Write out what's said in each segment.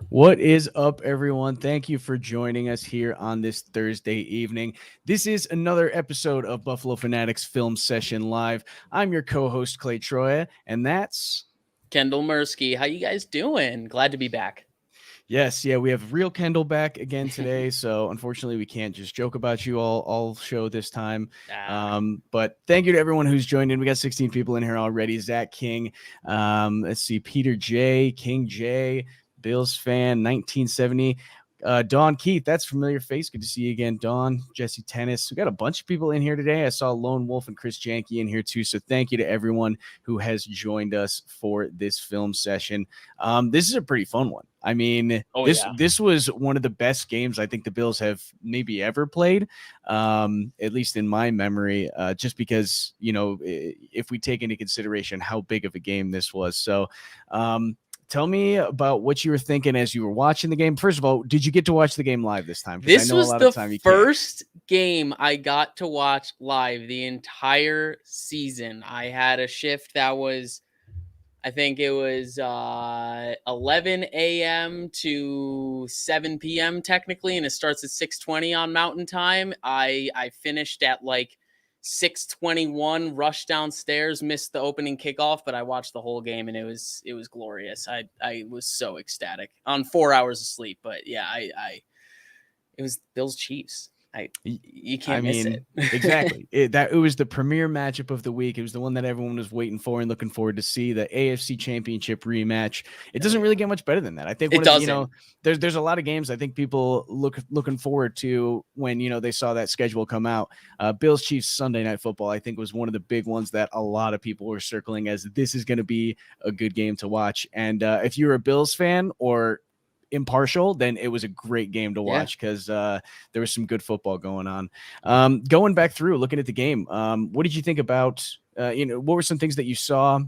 What is up, everyone? Thank you for joining us here on this Thursday evening. This is another episode of Buffalo Fanatics Film Session Live. I'm your co-host, Clay Troya, and that's Kendall Mursky. How you guys doing? Glad to be back. Yes, we have real Kendall back again today. So unfortunately, we can't just joke about you all show this time. But thank you to everyone who's joined in. We got 16 people in here already. Zach King, let's see, Peter J, King J, Bills fan, 1970. Dawn Keith, that's a familiar face. Good to see you again, Dawn. Jesse Tennis. We got a bunch of people in here today. I saw Lone Wolf and Chris Janke in here too. So thank you to everyone who has joined us for this film session. This is a pretty fun one. I mean, this was one of the best games I think the Bills have maybe ever played, at least in my memory, just because, you know, if we take into consideration how big of a game this was. So, tell me about what you were thinking as you were watching the game. First of all, did you get to watch the game live this time? This was the first game I got to watch live the entire season. I had a shift that was, I think it was 11 a.m. to 7 p.m. technically, and it starts at 6:20 on Mountain Time. I finished at like 6:21, rushed downstairs, missed the opening kickoff, but I watched the whole game and it was glorious. I was so ecstatic on 4 hours of sleep, but yeah, it was Bills Chiefs. You can't miss it. Exactly. It was the premier matchup of the week. It was the one that everyone was waiting for and looking forward to see, the AFC Championship rematch. It doesn't really get much better than that. I think there's a lot of games I think people looking forward to when, you know, they saw that schedule come out. Bills Chiefs Sunday Night Football, I think, was one of the big ones that a lot of people were circling as this is going to be a good game to watch. And if you're a Bills fan or impartial, then it was a great game to watch because there was some good football going on. Going back through, looking at the game, what did you think about, what were some things that you saw?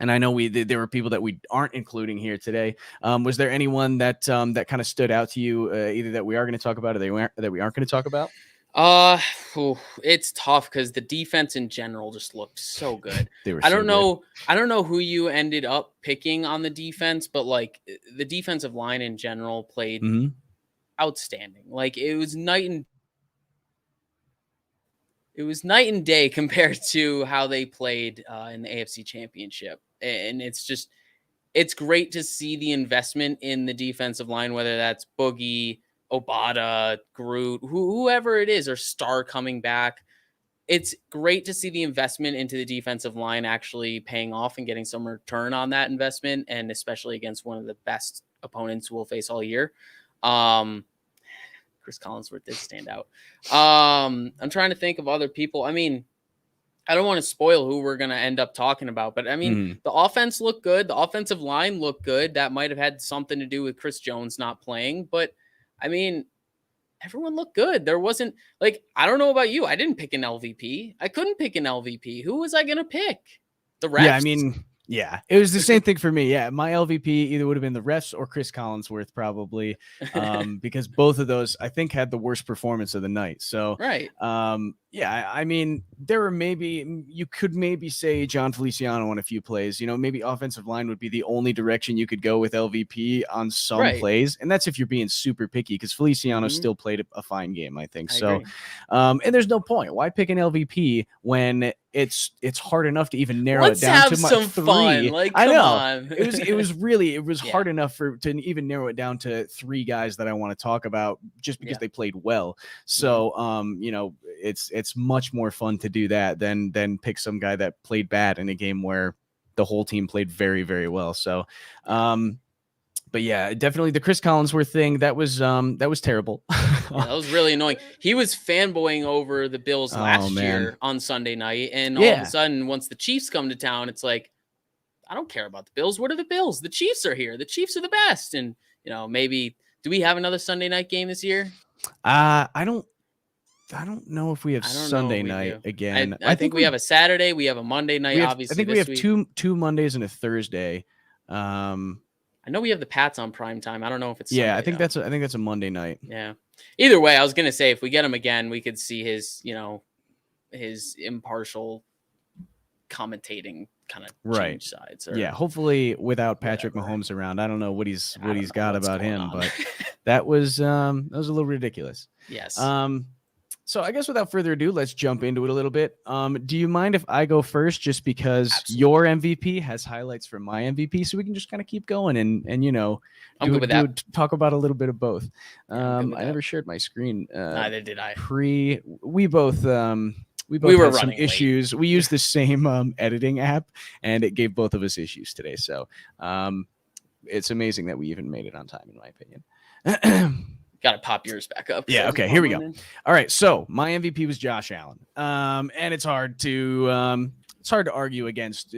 And I know there were people that we aren't including here today. Was there anyone that kind of stood out to you, either that we are going to talk about or that we aren't going to talk about? It's tough because the defense in general just looked so good. I don't know who you ended up picking on the defense, but like the defensive line in general played outstanding. Like it was night and day compared to how they played in the AFC Championship. And it's great to see the investment in the defensive line, whether that's Boogie, Obata, Groot, whoever it is, or Star coming back. It's great to see the investment into the defensive line actually paying off and getting some return on that investment, and especially against one of the best opponents we'll face all year. Chris Collinsworth did stand out. I'm trying to think of other people. I mean, I don't want to spoil who we're going to end up talking about, but I mean, the offense looked good. The offensive line looked good. That might have had something to do with Chris Jones not playing, but I mean, everyone looked good. There wasn't like, I don't know about you. I didn't pick an LVP. I couldn't pick an LVP. Who was I going to pick? The refs? Yeah, I mean, yeah, it was the same thing for me. Yeah, my LVP either would have been the refs or Chris Collinsworth probably, because both of those I think had the worst performance of the night. So, right. Yeah, I mean, you could maybe say John Feliciano on a few plays. You know, maybe offensive line would be the only direction you could go with LVP on some plays, and that's if you're being super picky because Feliciano still played a fine game, I think. And there's no point. Why pick an LVP when it's hard enough to even narrow it down to some three? Fun. Like, come on. it was hard enough to even narrow it down to three guys that I want to talk about just because they played well. So, you know, it's much more fun to do that than pick some guy that played bad in a game where the whole team played very, very well. So, but yeah, definitely the Chris Collinsworth thing, that was terrible. Yeah, that was really annoying. He was fanboying over the Bills last year on Sunday night, and all of a sudden, once the Chiefs come to town, it's like, I don't care about the Bills. What are the Bills? The Chiefs are here. The Chiefs are the best. And maybe do we have another Sunday night game this year? I don't know if we have Sunday night again. I think we have a Saturday. We have a Monday night. Obviously, I think we have two Mondays and a Thursday. I know we have the Pats on prime time. I don't know if it's Sunday, I think that's a Monday night. Yeah. Either way, I was gonna say if we get him again, we could see his his impartial commentating kind of change sides. Yeah, hopefully without Patrick Mahomes around. I don't know what he's got about him, but that was a little ridiculous. Yes. So I guess without further ado, let's jump into it a little bit. Do you mind if I go first, just because your MVP has highlights from my MVP, so we can just kind of keep going and I'm good with that. Talk about a little bit of both. I never shared my screen. Neither did I. We both had some issues. We used the same editing app, and it gave both of us issues today. So it's amazing that we even made it on time, in my opinion. Got to pop yours back up. Yeah. Okay. Here we go. All right. So my MVP was Josh Allen. And it's hard to argue against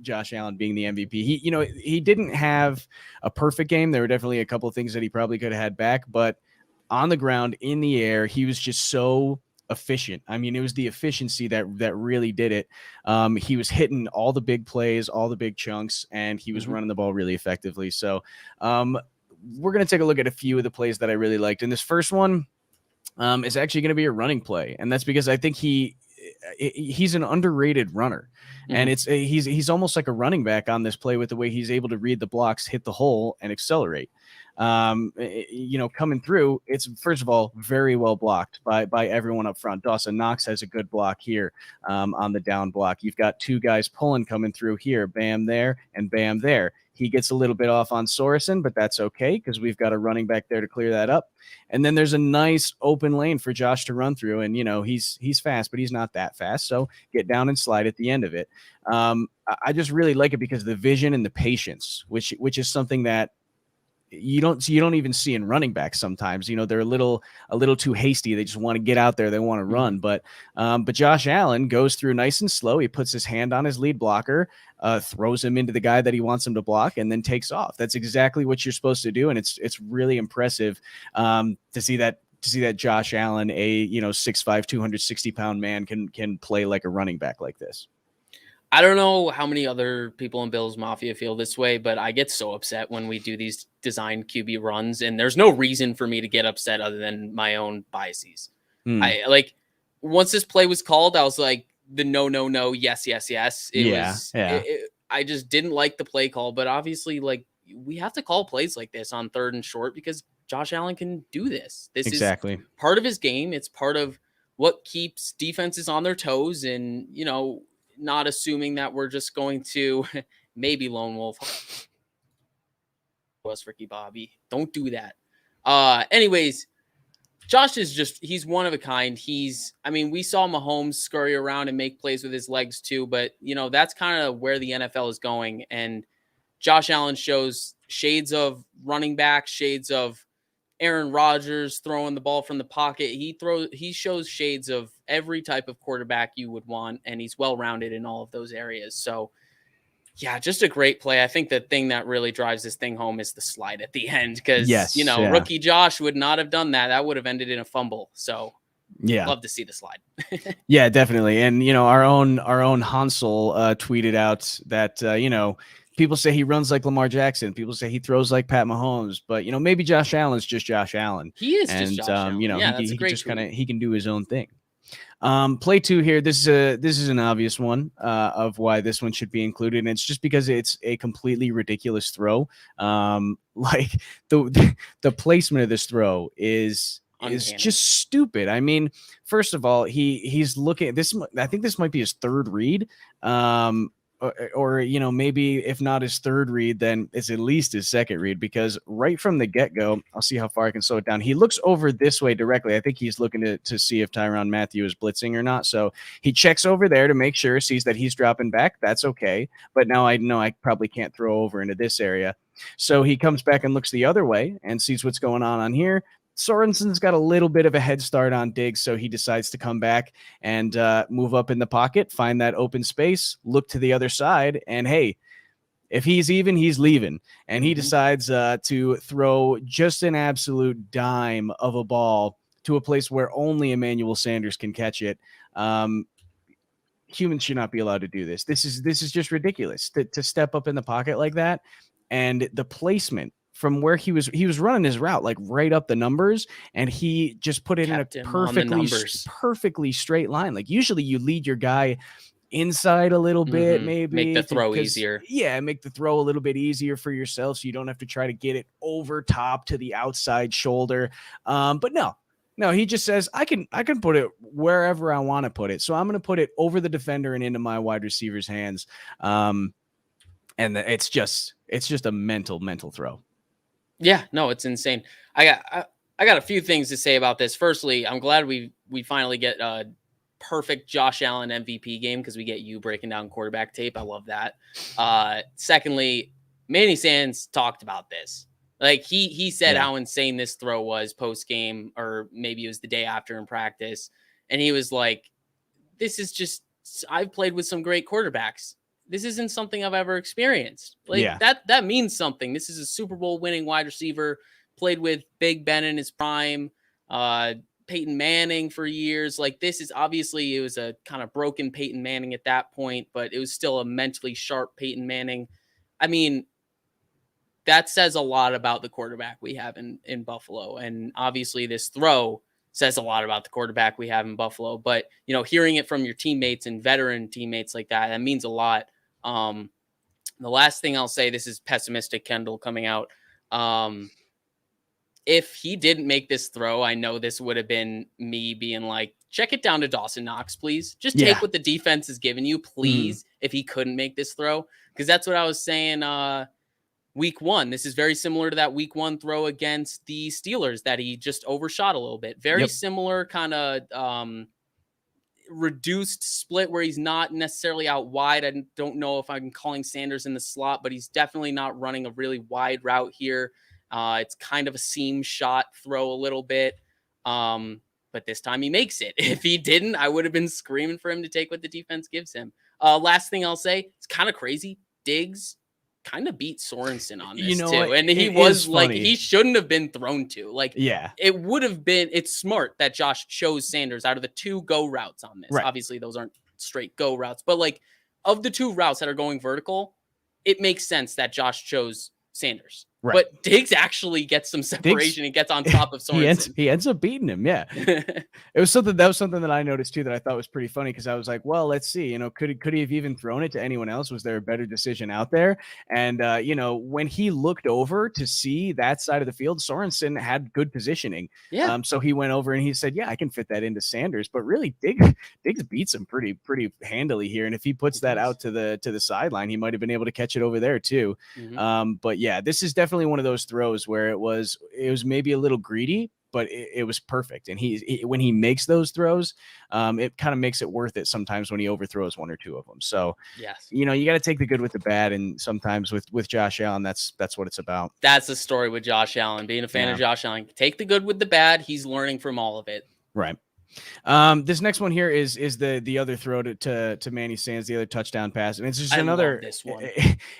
Josh Allen being the MVP. He didn't have a perfect game. There were definitely a couple of things that he probably could have had back, but on the ground, in the air, he was just so efficient. I mean, it was the efficiency that really did it. He was hitting all the big plays, all the big chunks, and he was running the ball really effectively. So, we're going to take a look at a few of the plays that I really liked. And this first one is actually going to be a running play. And that's because I think he's an underrated runner. And he's almost like a running back on this play with the way he's able to read the blocks, hit the hole, and accelerate. Coming through, it's first of all very well blocked by everyone up front. Dawson Knox has a good block here on the down block. You've got two guys pulling coming through here, bam there and bam there. He gets a little bit off on Sorensen, but that's okay because we've got a running back there to clear that up. And then there's a nice open lane for Josh to run through. And, he's fast, but he's not that fast. So get down and slide at the end of it. I just really like it because of the vision and the patience, which is something that you don't even see in running backs sometimes. They're a little too hasty. They just want to get out there. They want to run. But Josh Allen goes through nice and slow. He puts his hand on his lead blocker, throws him into the guy that he wants him to block, and then takes off. That's exactly what you're supposed to do. And it's really impressive to see that Josh Allen, a 6'5", 260-pound man, can play like a running back like this. I don't know how many other people in Bills Mafia feel this way, but I get so upset when we do these design QB runs, and there's no reason for me to get upset other than my own biases. Once this play was called, I was like, the no, yes. I just didn't like the play call, but obviously, we have to call plays like this on 3rd and short because Josh Allen can do this. This is part of his game. It's part of what keeps defenses on their toes, and not assuming that we're just going to maybe lone wolf West Ricky Bobby. Don't do that. Anyways, Josh is he's one of a kind. We saw Mahomes scurry around and make plays with his legs too, but that's kind of where the NFL is going. And Josh Allen shows shades of running back, shades of Aaron Rodgers throwing the ball from the pocket. He shows shades of every type of quarterback you would want, and he's well-rounded in all of those areas. So, yeah, just a great play. I think the thing that really drives this thing home is the slide at the end because, rookie Josh would not have done that. That would have ended in a fumble. So, love to see the slide. Yeah, definitely. And, our own Hansel tweeted out that, people say he runs like Lamar Jackson. People say he throws like Pat Mahomes, but maybe Josh Allen's just Josh Allen. He is just Josh Allen. He can do his own thing. Play 2 here. This is an obvious one of why this one should be included, and it's just because it's a completely ridiculous throw. The placement of this throw is just stupid. I mean, first of all, he's looking at this. I think this might be his 3rd read. or maybe if not his third read, then it's at least his second read, because right from the get-go, I'll see how far I can slow it down. He looks over this way directly. I think he's looking to see if Tyrann Mathieu is blitzing or not. So he checks over there to make sure, sees that he's dropping back. That's okay. But now I know I probably can't throw over into this area. So he comes back and looks the other way and sees what's going on here. Sorensen's got a little bit of a head start on Diggs, so he decides to come back and move up in the pocket, find that open space, look to the other side, and hey, if he's even, he's leaving. And he decides to throw just an absolute dime of a ball to a place where only Emmanuel Sanders can catch it. Humans should not be allowed to do this. This is just ridiculous to step up in the pocket like that. And the placement from where he was running his route like right up the numbers, and he just put it Kept in a perfectly straight line. Like usually you lead your guy inside a little bit, maybe make the throw easier. Yeah, make the throw a little bit easier for yourself, so you don't have to try to get it over top to the outside shoulder. But no, he just says I can put it wherever I want to put it. So I'm going to put it over the defender and into my wide receiver's hands. And it's just a mental throw. Yeah, no, it's insane. I got a few things to say about this. Firstly, I'm glad we finally get a perfect Josh Allen MVP game, because we get you breaking down quarterback tape. I love that. Secondly, Manny Sands talked about this. Like he said how insane this throw was post game, or maybe it was the day after in practice, and he was like, "This is just, I've played with some great quarterbacks. This isn't something I've ever experienced." Like that means something. This is a Super Bowl winning wide receiver, played with Big Ben in his prime, Peyton Manning for years. Like this is obviously, it was a kind of broken Peyton Manning at that point, but it was still a mentally sharp Peyton Manning. I mean, that says a lot about the quarterback we have in Buffalo. And obviously this throw says a lot about the quarterback we have in Buffalo, but hearing it from your teammates and veteran teammates like that means a lot. The last thing I'll say, this is pessimistic Kendall coming out. If he didn't make this throw, I know this would have been me being like, check it down to Dawson Knox, please. Just take what the defense is giving you, please. If he couldn't make this throw, because that's what I was saying. Week 1, this is very similar to that week 1 throw against the Steelers that he just overshot a little bit. Very similar kind of reduced split where he's not necessarily out wide. I don't know if I'm calling Sanders in the slot, but he's definitely not running a really wide route here. It's kind of a seam shot throw a little bit. But this time he makes it. If he didn't, I would have been screaming for him to take what the defense gives him. Last thing I'll say, it's kind of crazy. Diggs kind of beat Sorensen on this too. And he was like, he shouldn't have been thrown to. Like, it would have been, it's smart that Josh chose Sanders out of the 2 go routes on this. Right. Obviously those aren't straight go routes, but like of the 2 routes that are going vertical, it makes sense that Josh chose Sanders. Right. But Diggs actually gets some separation and gets on top of Sorensen. He ends up beating him. Yeah. It was something that I noticed too, that I thought was pretty funny, because I was like, well, let's see, could he have even thrown it to anyone else? Was there a better decision out there? And, when he looked over to see that side of the field, Sorensen had good positioning. Yeah. So he went over and he said, yeah, I can fit that into Sanders, but really Diggs beats him pretty handily here. And if he puts that out to the sideline, he might've been able to catch it over there too. But yeah, this is definitely one of those throws where it was maybe a little greedy, but it was perfect. And when he makes those throws, it kind of makes it worth it sometimes when he overthrows 1 or 2 of them. So yes, you got to take the good with the bad. And sometimes with Josh Allen, that's what it's about. That's the story with Josh Allen. Being a fan of Josh Allen, take the good with the bad. He's learning from all of it. Right. This next one here is the other throw to Manny Sands, the other touchdown pass, and it's just this one.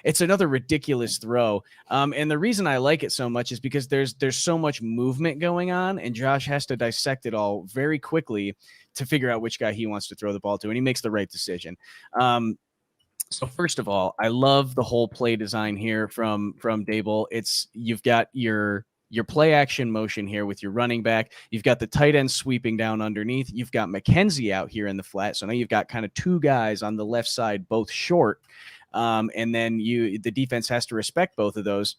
It's another ridiculous throw. And the reason I like it so much is because there's so much movement going on, and Josh has to dissect it all very quickly to figure out which guy he wants to throw the ball to, and he makes the right decision. So first of all, I love the whole play design here from Dable. You've got your play action motion here with your running back. You've got the tight end sweeping down underneath. You've got McKenzie out here in the flat. So now you've got kind of 2 guys on the left side, both short. And then the defense has to respect both of those.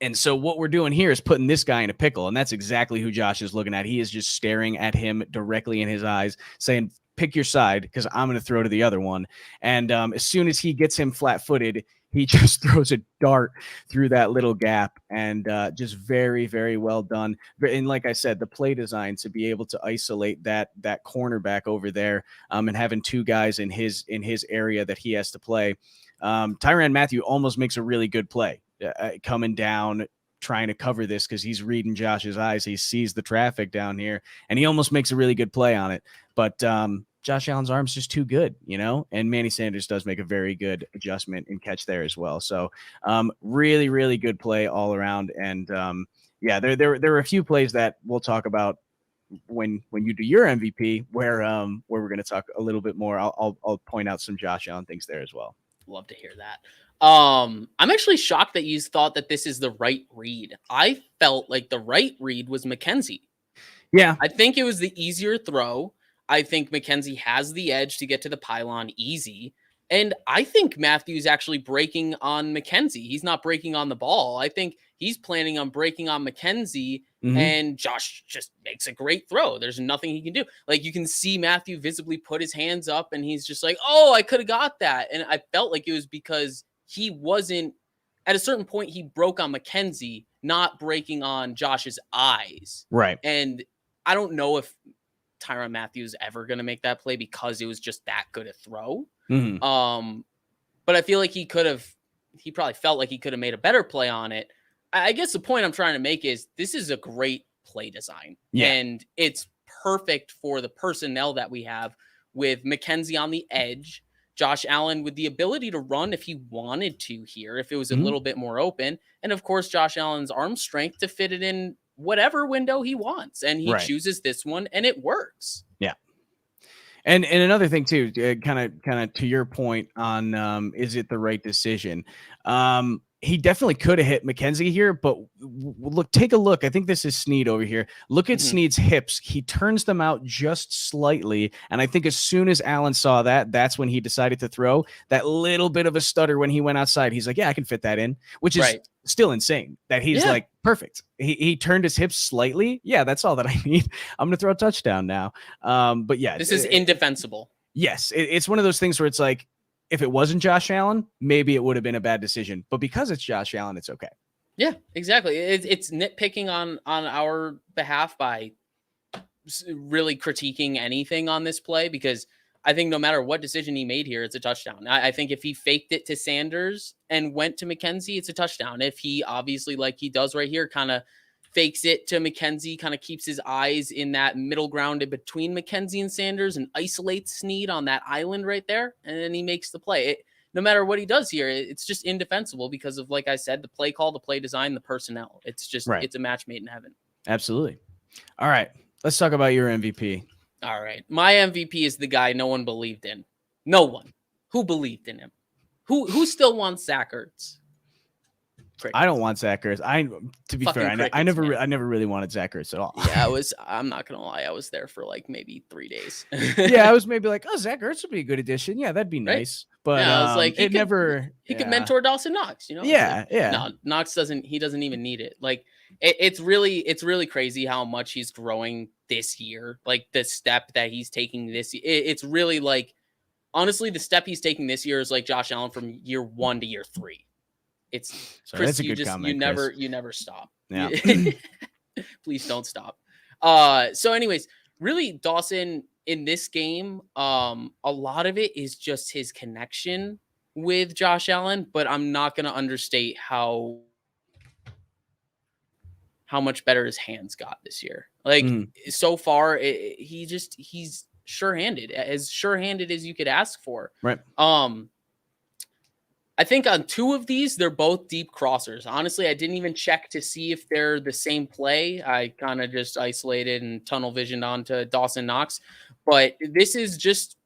And so what we're doing here is putting this guy in a pickle. And that's exactly who Josh is looking at. He is just staring at him directly in his eyes, saying, pick your side because I'm going to throw to the other one. And as soon as he gets him flat-footed, he just throws a dart through that little gap, and just very, very well done. And like I said, the play design to be able to isolate that cornerback over there, and having two guys in his area that he has to play. Tyrann Mathieu almost makes a really good play coming down, trying to cover this because he's reading Josh's eyes. He sees the traffic down here, and he almost makes a really good play on it. But Josh Allen's arm's just too good, and Manny Sanders does make a very good adjustment and catch there as well. So really, really good play all around. And there are a few plays that we'll talk about when you do your MVP where we're going to talk a little bit more. I'll point out some Josh Allen things there as well. Love to hear that. I'm actually shocked that you thought that this is the right read. I felt like the right read was McKenzie. Yeah. I think it was the easier throw. I think McKenzie has the edge to get to the pylon easy. And I think Matthew's actually breaking on McKenzie. He's not breaking on the ball. I think he's planning on breaking on McKenzie, and Josh just makes a great throw. There's nothing he can do. Like, you can see Matthew visibly put his hands up, and he's just like, oh, I could have got that. And I felt like it was because he wasn't, at a certain point, he broke on McKenzie, not breaking on Josh's eyes. Right. And I don't know if Tyrann Mathieu is ever going to make that play because it was just that good a throw. But I feel like he probably felt like he could have made a better play on it. I guess the point I'm trying to make is this is a great play design, and it's perfect for the personnel that we have with McKenzie on the edge, Josh Allen with the ability to run if he wanted to here, if it was a little bit more open. And of course, Josh Allen's arm strength to fit it in whatever window he wants. And he chooses this one, and it works. Yeah. And another thing too, kind of to your point on, is it the right decision? He definitely could have hit McKenzie here, but look, take a look. I think this is Snead over here. Look at Snead's hips. He turns them out just slightly. And I think as soon as Allen saw that, that's when he decided to throw that little bit of a stutter when he went outside. He's like, yeah, I can fit that in, which is still insane that he's like, perfect. He turned his hips slightly. Yeah, that's all that I need. I'm going to throw a touchdown now. But yeah, this is indefensible. Yes. It's one of those things where it's like, if it wasn't Josh Allen, maybe it would have been a bad decision. But because it's Josh Allen, it's okay. Yeah, exactly. It's nitpicking on our behalf by really critiquing anything on this play, because I think no matter what decision he made here, it's a touchdown. I think if he faked it to Sanders and went to McKenzie, it's a touchdown. If he obviously, like he does right here, kind of fakes it to McKenzie, kind of keeps his eyes in that middle ground in between McKenzie and Sanders and isolates Snead on that island right there, and then he makes the play. No matter what he does here, it's just indefensible because of, like I said, the play call, the play design, the personnel. It's just, it's a match made in heaven. Absolutely. All right, let's talk about your MVP. All right. My MVP is the guy no one believed in. No one. Who believed in him? Who still wants Zach Ertz? Crickets. I don't want Zach Ertz. To be fair, I never really wanted Zach Ertz at all. Yeah, I'm not gonna lie, I was there for like maybe 3 days. Yeah, I was maybe like, oh, Zach Ertz would be a good addition. Yeah, that'd be nice. But I was like, he could mentor Dawson Knox. Yeah, yeah. No, Knox doesn't even need it. Like it's really crazy how much he's growing this year. Like the step that he's taking this year, it's really like, honestly, the step he's taking this year is like Josh Allen from year 1 to year 3. It's Chris, that's a good comment, you never stop. Yeah. Please don't stop. So anyways, really Dawson in this game, a lot of it is just his connection with Josh Allen, but I'm not going to understate how much better his hands got this year. Like so far, he's sure-handed, as sure-handed as you could ask for. Right. I think on 2 of these, they're both deep crossers. Honestly, I didn't even check to see if they're the same play. I kind of just isolated and tunnel visioned onto Dawson Knox. But this is just,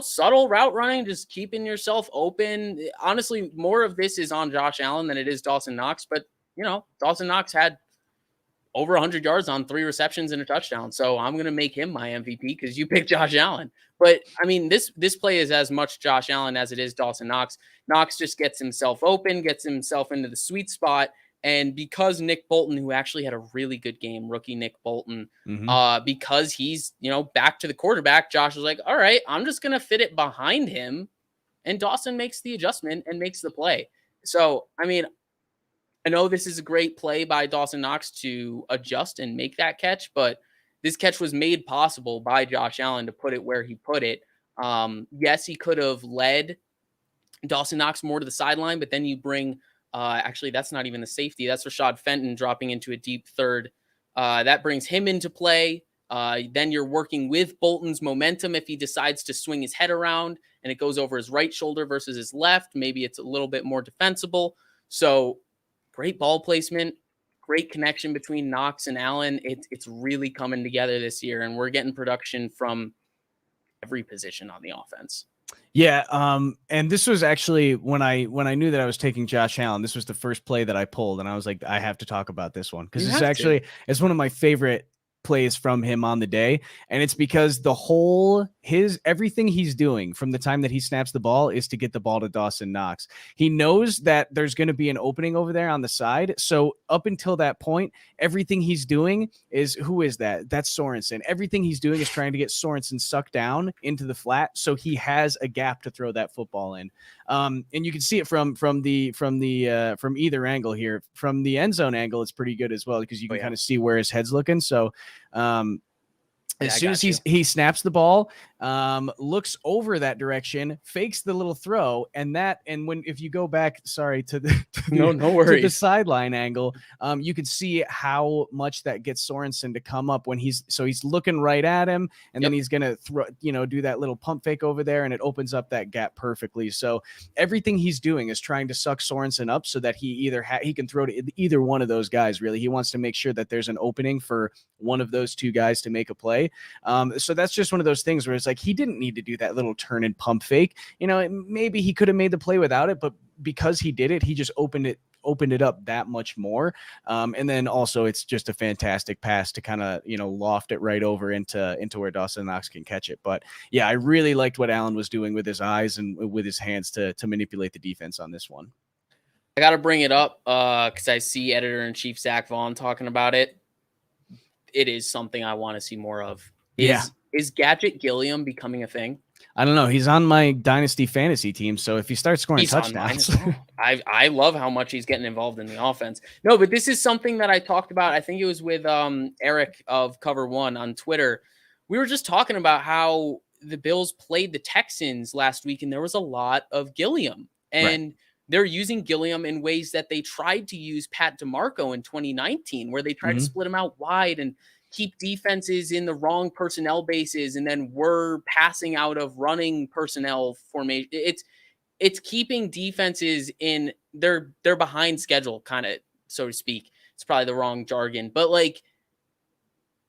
subtle route running, just keeping yourself open. Honestly, more of this is on Josh Allen than it is Dawson Knox. But, Dawson Knox had over 100 yards on 3 receptions and a touchdown. So I'm going to make him my MVP because you picked Josh Allen. But, I mean, this play is as much Josh Allen as it is Dawson Knox. Knox just gets himself open, gets himself into the sweet spot, And because Nick Bolton, who actually had a really good game, rookie Nick Bolton, because he's, back to the quarterback, Josh was like, all right, I'm just going to fit it behind him. And Dawson makes the adjustment and makes the play. So, I mean, I know this is a great play by Dawson Knox to adjust and make that catch, but this catch was made possible by Josh Allen to put it where he put it. Yes, he could have led Dawson Knox more to the sideline, but then you bring, actually, that's not even the safety. That's Rashad Fenton dropping into a deep third. That brings him into play. Then you're working with Bolton's momentum if he decides to swing his head around and it goes over his right shoulder versus his left. Maybe it's a little bit more defensible. So great ball placement, great connection between Knox and Allen. It's really coming together this year, and we're getting production from every position on the offense. Yeah, and this was actually when I knew that I was taking Josh Allen, this was the first play that I pulled, and I was like, I have to talk about this one because it's one of my favorite plays from him on the day, and it's because everything he's doing from the time that he snaps the ball is to get the ball to Dawson Knox. He knows that there's going to be an opening over there on the side, so up until that point, everything he's doing is, who is that? That's Sorensen. Everything he's doing is trying to get Sorensen sucked down into the flat, so he has a gap to throw that football in. And you can see it from either angle here. From the end zone angle, it's pretty good as well because you can kind of see where his head's looking. So as soon as he snaps the ball, looks over that direction, fakes the little throw, and if you go back, sorry, to the sideline angle, you can see how much that gets Sorensen to come up when he's looking right at him, and then he's gonna do that little pump fake over there, and it opens up that gap perfectly. So everything he's doing is trying to suck Sorensen up so that he can throw to either one of those guys. Really, he wants to make sure that there's an opening for one of those two guys to make a play. So that's just one of those things where it's like he didn't need to do that little turn and pump fake. Maybe he could have made the play without it, but because he did it, he just opened it up that much more. And then also it's just a fantastic pass to kind of, loft it right over into where Dawson Knox can catch it. But yeah, I really liked what Allen was doing with his eyes and with his hands to manipulate the defense on this one. I got to bring it up because I see editor-in-chief Zach Vaughn talking about it. It is something I want to see more of. Is Gadget Gilliam becoming a thing? I don't know. He's on my Dynasty fantasy team, so if he starts scoring touchdowns, I love how much he's getting involved in the offense. No, but this is something that I talked about. I think it was with Eric of Cover One on Twitter. We were just talking about how the Bills played the Texans last week, and there was a lot of Gilliam, and they're using Gilliam in ways that they tried to use Pat DeMarco in 2019, where they tried to split him out wide and keep defenses in the wrong personnel bases, and then we're passing out of running personnel formation. It's keeping defenses in they're behind schedule, kind of, so to speak. It's probably the wrong jargon, but like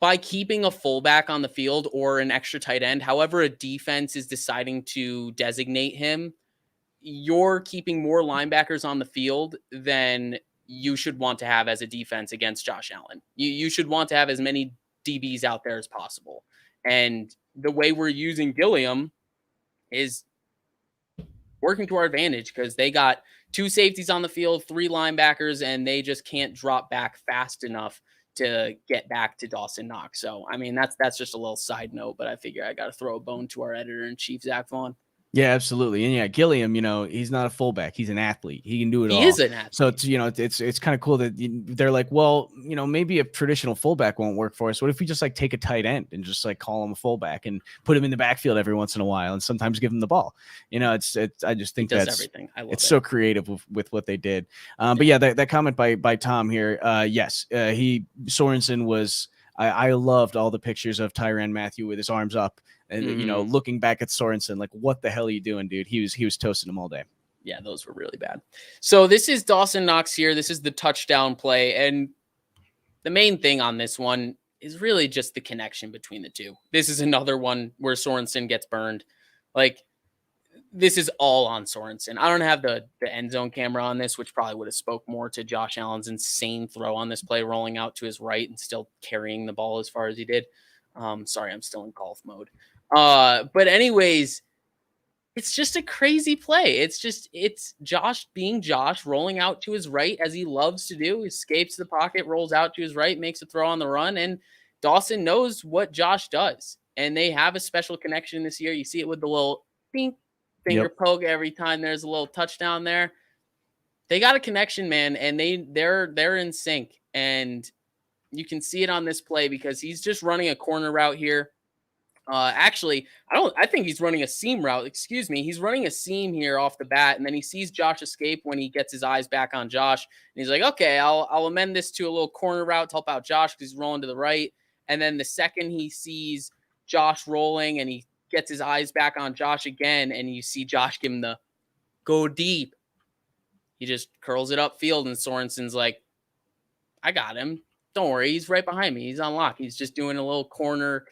by keeping a fullback on the field or an extra tight end, however a defense is deciding to designate him, you're keeping more linebackers on the field than you should want to have as a defense against Josh Allen. You should want to have as many DBs out there as possible. And the way we're using Gilliam is working to our advantage because they got 2 safeties on the field, 3 linebackers, and they just can't drop back fast enough to get back to Dawson Knox. So, I mean, that's just a little side note, but I figure I got to throw a bone to our editor-in-chief, Zach Vaughn. Yeah, absolutely. And yeah, Gilliam, he's not a fullback. He's an athlete. He can do it all. He is an athlete. So it's kind of cool that they're like, well, maybe a traditional fullback won't work for us. What if we just take a tight end and just call him a fullback and put him in the backfield every once in a while and sometimes give him the ball? I just think that's everything. I love it. So creative with what they did. But yeah, that comment by Tom here. Yes, Sorensen was. I loved all the pictures of Tyrann Mathieu with his arms up. And looking back at Sorensen, like, what the hell are you doing, dude? He was toasting him all day. Yeah, those were really bad. So this is Dawson Knox here. This is the touchdown play. And the main thing on this one is really just the connection between the two. This is another one where Sorensen gets burned. This is all on Sorensen. I don't have the end zone camera on this, which probably would have spoke more to Josh Allen's insane throw on this play, rolling out to his right and still carrying the ball as far as he did. Sorry, I'm still in golf mode. But anyways, it's just a crazy play. It's Josh being Josh, rolling out to his right as he loves to do. He escapes the pocket, rolls out to his right, makes a throw on the run, and Dawson knows what Josh does. And they have a special connection this year. You see it with the little pink finger poke every time there's a little touchdown there. They got a connection, man, and they're in sync. And you can see it on this play because he's just running a corner route here. Actually, I think he's running a seam route. Excuse me. He's running a seam here off the bat, and then he sees Josh escape when he gets his eyes back on Josh. And he's like, okay, I'll amend this to a little corner route to help out Josh because he's rolling to the right. And then the second he sees Josh rolling and he gets his eyes back on Josh again, and you see Josh give him the go deep, he just curls it upfield, and Sorensen's like, I got him. Don't worry. He's right behind me. He's on lock. He's just doing a little corner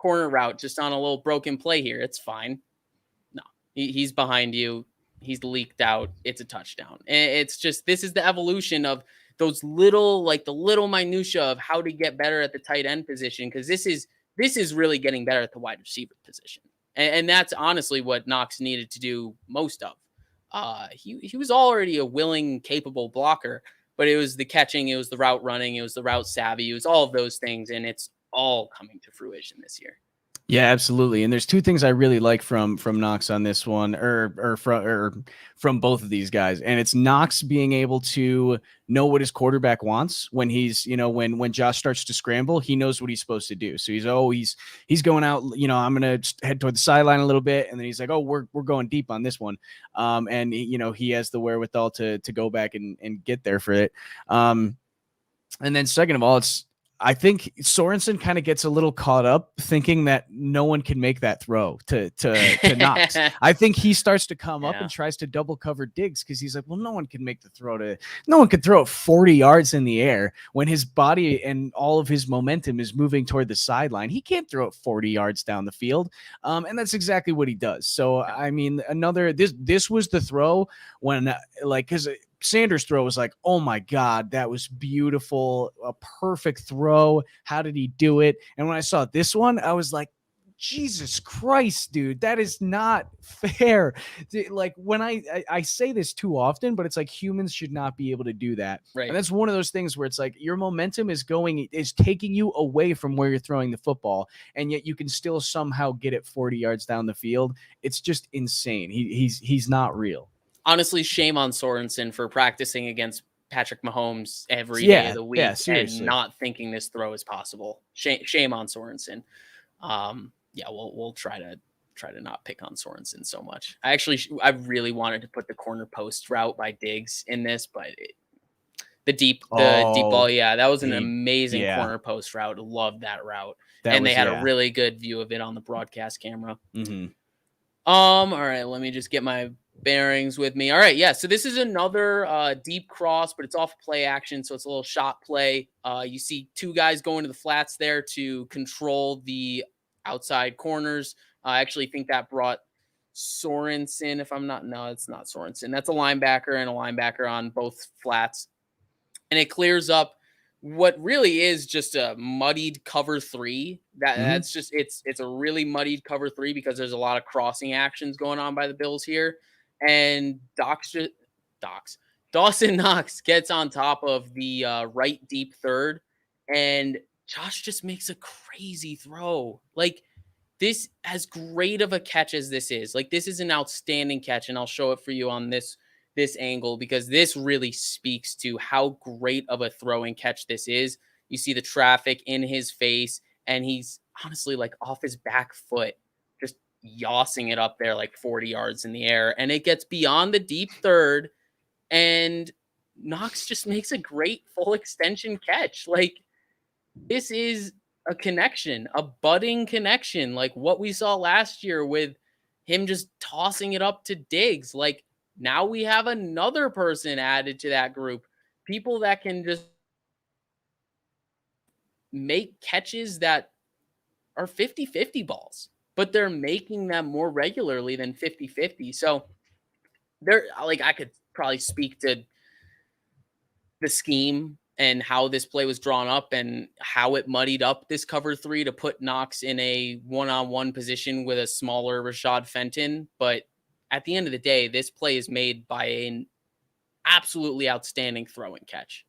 route just on a little broken play here. It's fine. No, he's behind you. He's leaked out. It's a touchdown. And it's just, this is the evolution of those little, like the little minutia of how to get better at the tight end position. Cause this is really getting better at the wide receiver position. And that's honestly what Knox needed to do most of. He was already a willing, capable blocker, but it was the catching, it was the route running, it was the route savvy, it was all of those things. And it's all coming to fruition this year. Yeah, absolutely. And there's two things I really like from Knox on this one, or from both of these guys. And it's Knox being able to know what his quarterback wants when he's, when Josh starts to scramble, he knows what he's supposed to do. So he's going out, I'm going to head toward the sideline a little bit. And then he's like, oh, we're going deep on this one. And he has the wherewithal to go back and get there for it. And then second of all, I think Sorensen kind of gets a little caught up thinking that no one can make that throw to Knox. I think he starts to come up and tries to double cover Diggs because he's like, well, no one can make the throw no one could throw it 40 yards in the air when his body and all of his momentum is moving toward the sideline. He can't throw it 40 yards down the field. And that's exactly what he does. So, I mean, this was the throw when because Sanders' throw was like, oh my God, that was beautiful. A perfect throw. How did he do it? And when I saw this one, I was like, Jesus Christ, dude, that is not fair. Like when I say this too often, but it's like humans should not be able to do that. Right. And that's one of those things where it's like your momentum is taking you away from where you're throwing the football. And yet you can still somehow get it 40 yards down the field. It's just insane. He's not real. Honestly, shame on Sorensen for practicing against Patrick Mahomes every day of the week and not thinking this throw is possible. Shame on Sorensen. We'll try to not pick on Sorensen so much. I really wanted to put the corner post route by Diggs in this, but the deep ball. Yeah, that was an amazing corner post route. Loved that route. They had a really good view of it on the broadcast camera. Mm-hmm. All right, let me just get my bearings with me. All right, yeah, so this is another deep cross, but it's off play action, so it's a little shot play. You see two guys going to the flats there to control the outside corners. I actually think that brought Sorensen, it's not Sorensen. That's a linebacker and a linebacker on both flats. And it clears up what really is just a muddied cover three. That's just it's a really muddied cover three because there's a lot of crossing actions going on by the Bills here. And Dawson Knox gets on top of the right deep third, and Josh just makes a crazy throw. Like, this, as great of a catch as this is, like, this is an outstanding catch, and I'll show it for you on this angle because this really speaks to how great of a throwing catch this is. You see the traffic in his face, and he's honestly like off his back foot, just yossing it up there like 40 yards in the air, and it gets beyond the deep third, and Knox just makes a great full extension catch. Like, this is a connection, a budding connection, like what we saw last year with him just tossing it up to Diggs. Like, now we have another person added to that group, people that can just make catches that are 50-50 balls, but they're making them more regularly than 50-50. So I could probably speak to the scheme and how this play was drawn up and how it muddied up this cover three to put Knox in a one-on-one position with a smaller Rashad Fenton. But at the end of the day, this play is made by an absolutely outstanding throw and catch.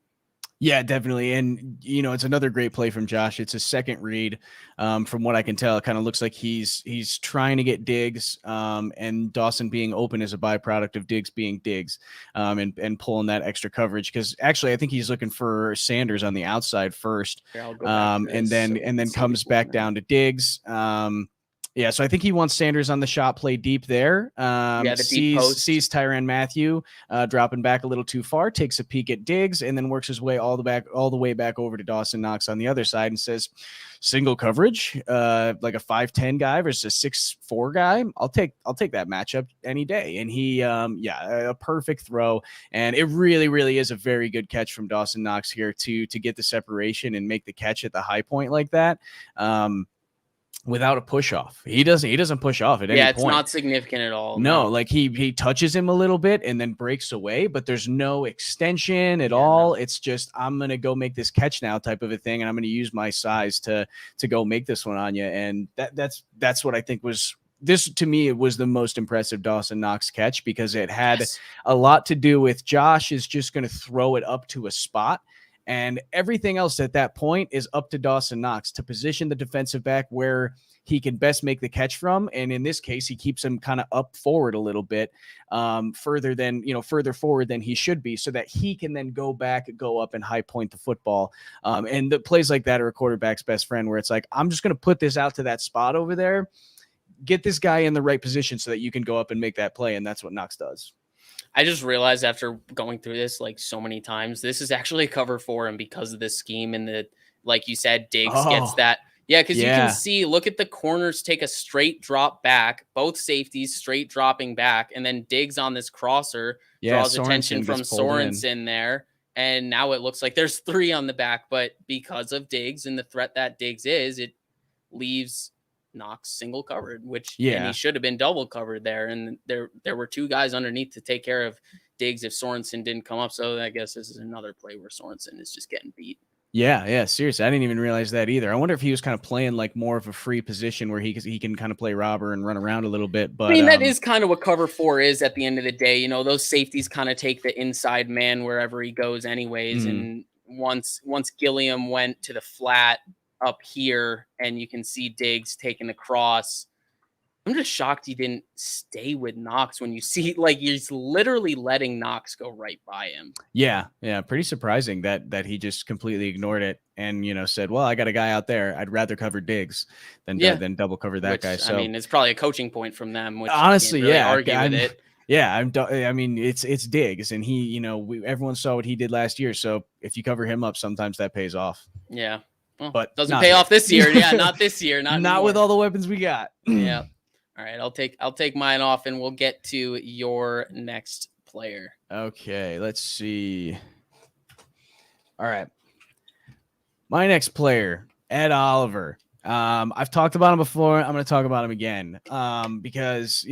Yeah, definitely. And, it's another great play from Josh. It's a second read. From what I can tell, it kind of looks like he's trying to get Diggs, and Dawson being open is a byproduct of Diggs being Diggs, and pulling that extra coverage. Because actually, I think he's looking for Sanders on the outside first, Here, I'll go back to and this then comes back down to Diggs. Yeah, so I think he wants Sanders on the shot play deep there. The deep post. Sees Tyrann Mathieu dropping back a little too far, takes a peek at Diggs, and then works his way all the way back over to Dawson Knox on the other side and says, single coverage, like a 5'10" guy versus a 6'4" guy. I'll take that matchup any day. And he, a perfect throw. And it really, really is a very good catch from Dawson Knox here to get the separation and make the catch at the high point like that. Without a push off. He doesn't push off at any point. Yeah, it's not significant at all. No, like he touches him a little bit and then breaks away, but there's no extension at all. No. It's just, I'm going to go make this catch now type of a thing. And I'm going to use my size to go make this one on you. And that's what I think was, this to me, it was the most impressive Dawson Knox catch, because it had a lot to do with Josh is just going to throw it up to a spot. And everything else at that point is up to Dawson Knox to position the defensive back where he can best make the catch from. And in this case, he keeps him kind of up forward a little bit, further forward than he should be, so that he can then go up and high point the football. And the plays like that are a quarterback's best friend, where it's like, I'm just going to put this out to that spot over there, get this guy in the right position so that you can go up and make that play. And that's what Knox does. I just realized after going through this like so many times, this is actually a cover for him because of this scheme. And like you said, Diggs gets that. Yeah, because you can see, look at the corners take a straight drop back, both safeties straight dropping back, and then Diggs on this crosser draws attention from Sorensen there. And now it looks like there's 3 on the back, but because of Diggs and the threat that Diggs is, it leaves Knox single covered, which and he should have been double covered there. And there were 2 guys underneath to take care of Diggs if Sorensen didn't come up. So I guess this is another play where Sorensen is just getting beat. Yeah, seriously. I didn't even realize that either. I wonder if he was kind of playing like more of a free position where he can kind of play robber and run around a little bit. But I mean, that is kind of what cover 4 is at the end of the day. Those safeties kind of take the inside man wherever he goes anyways. And once Gilliam went to the flat up here and you can see Diggs taking the cross, I'm just shocked he didn't stay with Knox when you see, like, he's literally letting Knox go right by him. Yeah. Pretty surprising that he just completely ignored it and, said, well, I got a guy out there. I'd rather cover Diggs than double cover that guy. So, I mean, it's probably a coaching point from them, which honestly, really argue with it. Yeah, I mean, it's Diggs, and he, everyone saw what he did last year. So if you cover him up, sometimes that pays off. Yeah. Well, but doesn't pay off this year. Yeah, not this year. Not with all the weapons we got. Yeah. All right, I'll take mine off, and we'll get to your next player. Okay, let's see. All right, my next player, Ed Oliver. I've talked about him before. I'm going to talk about him again, because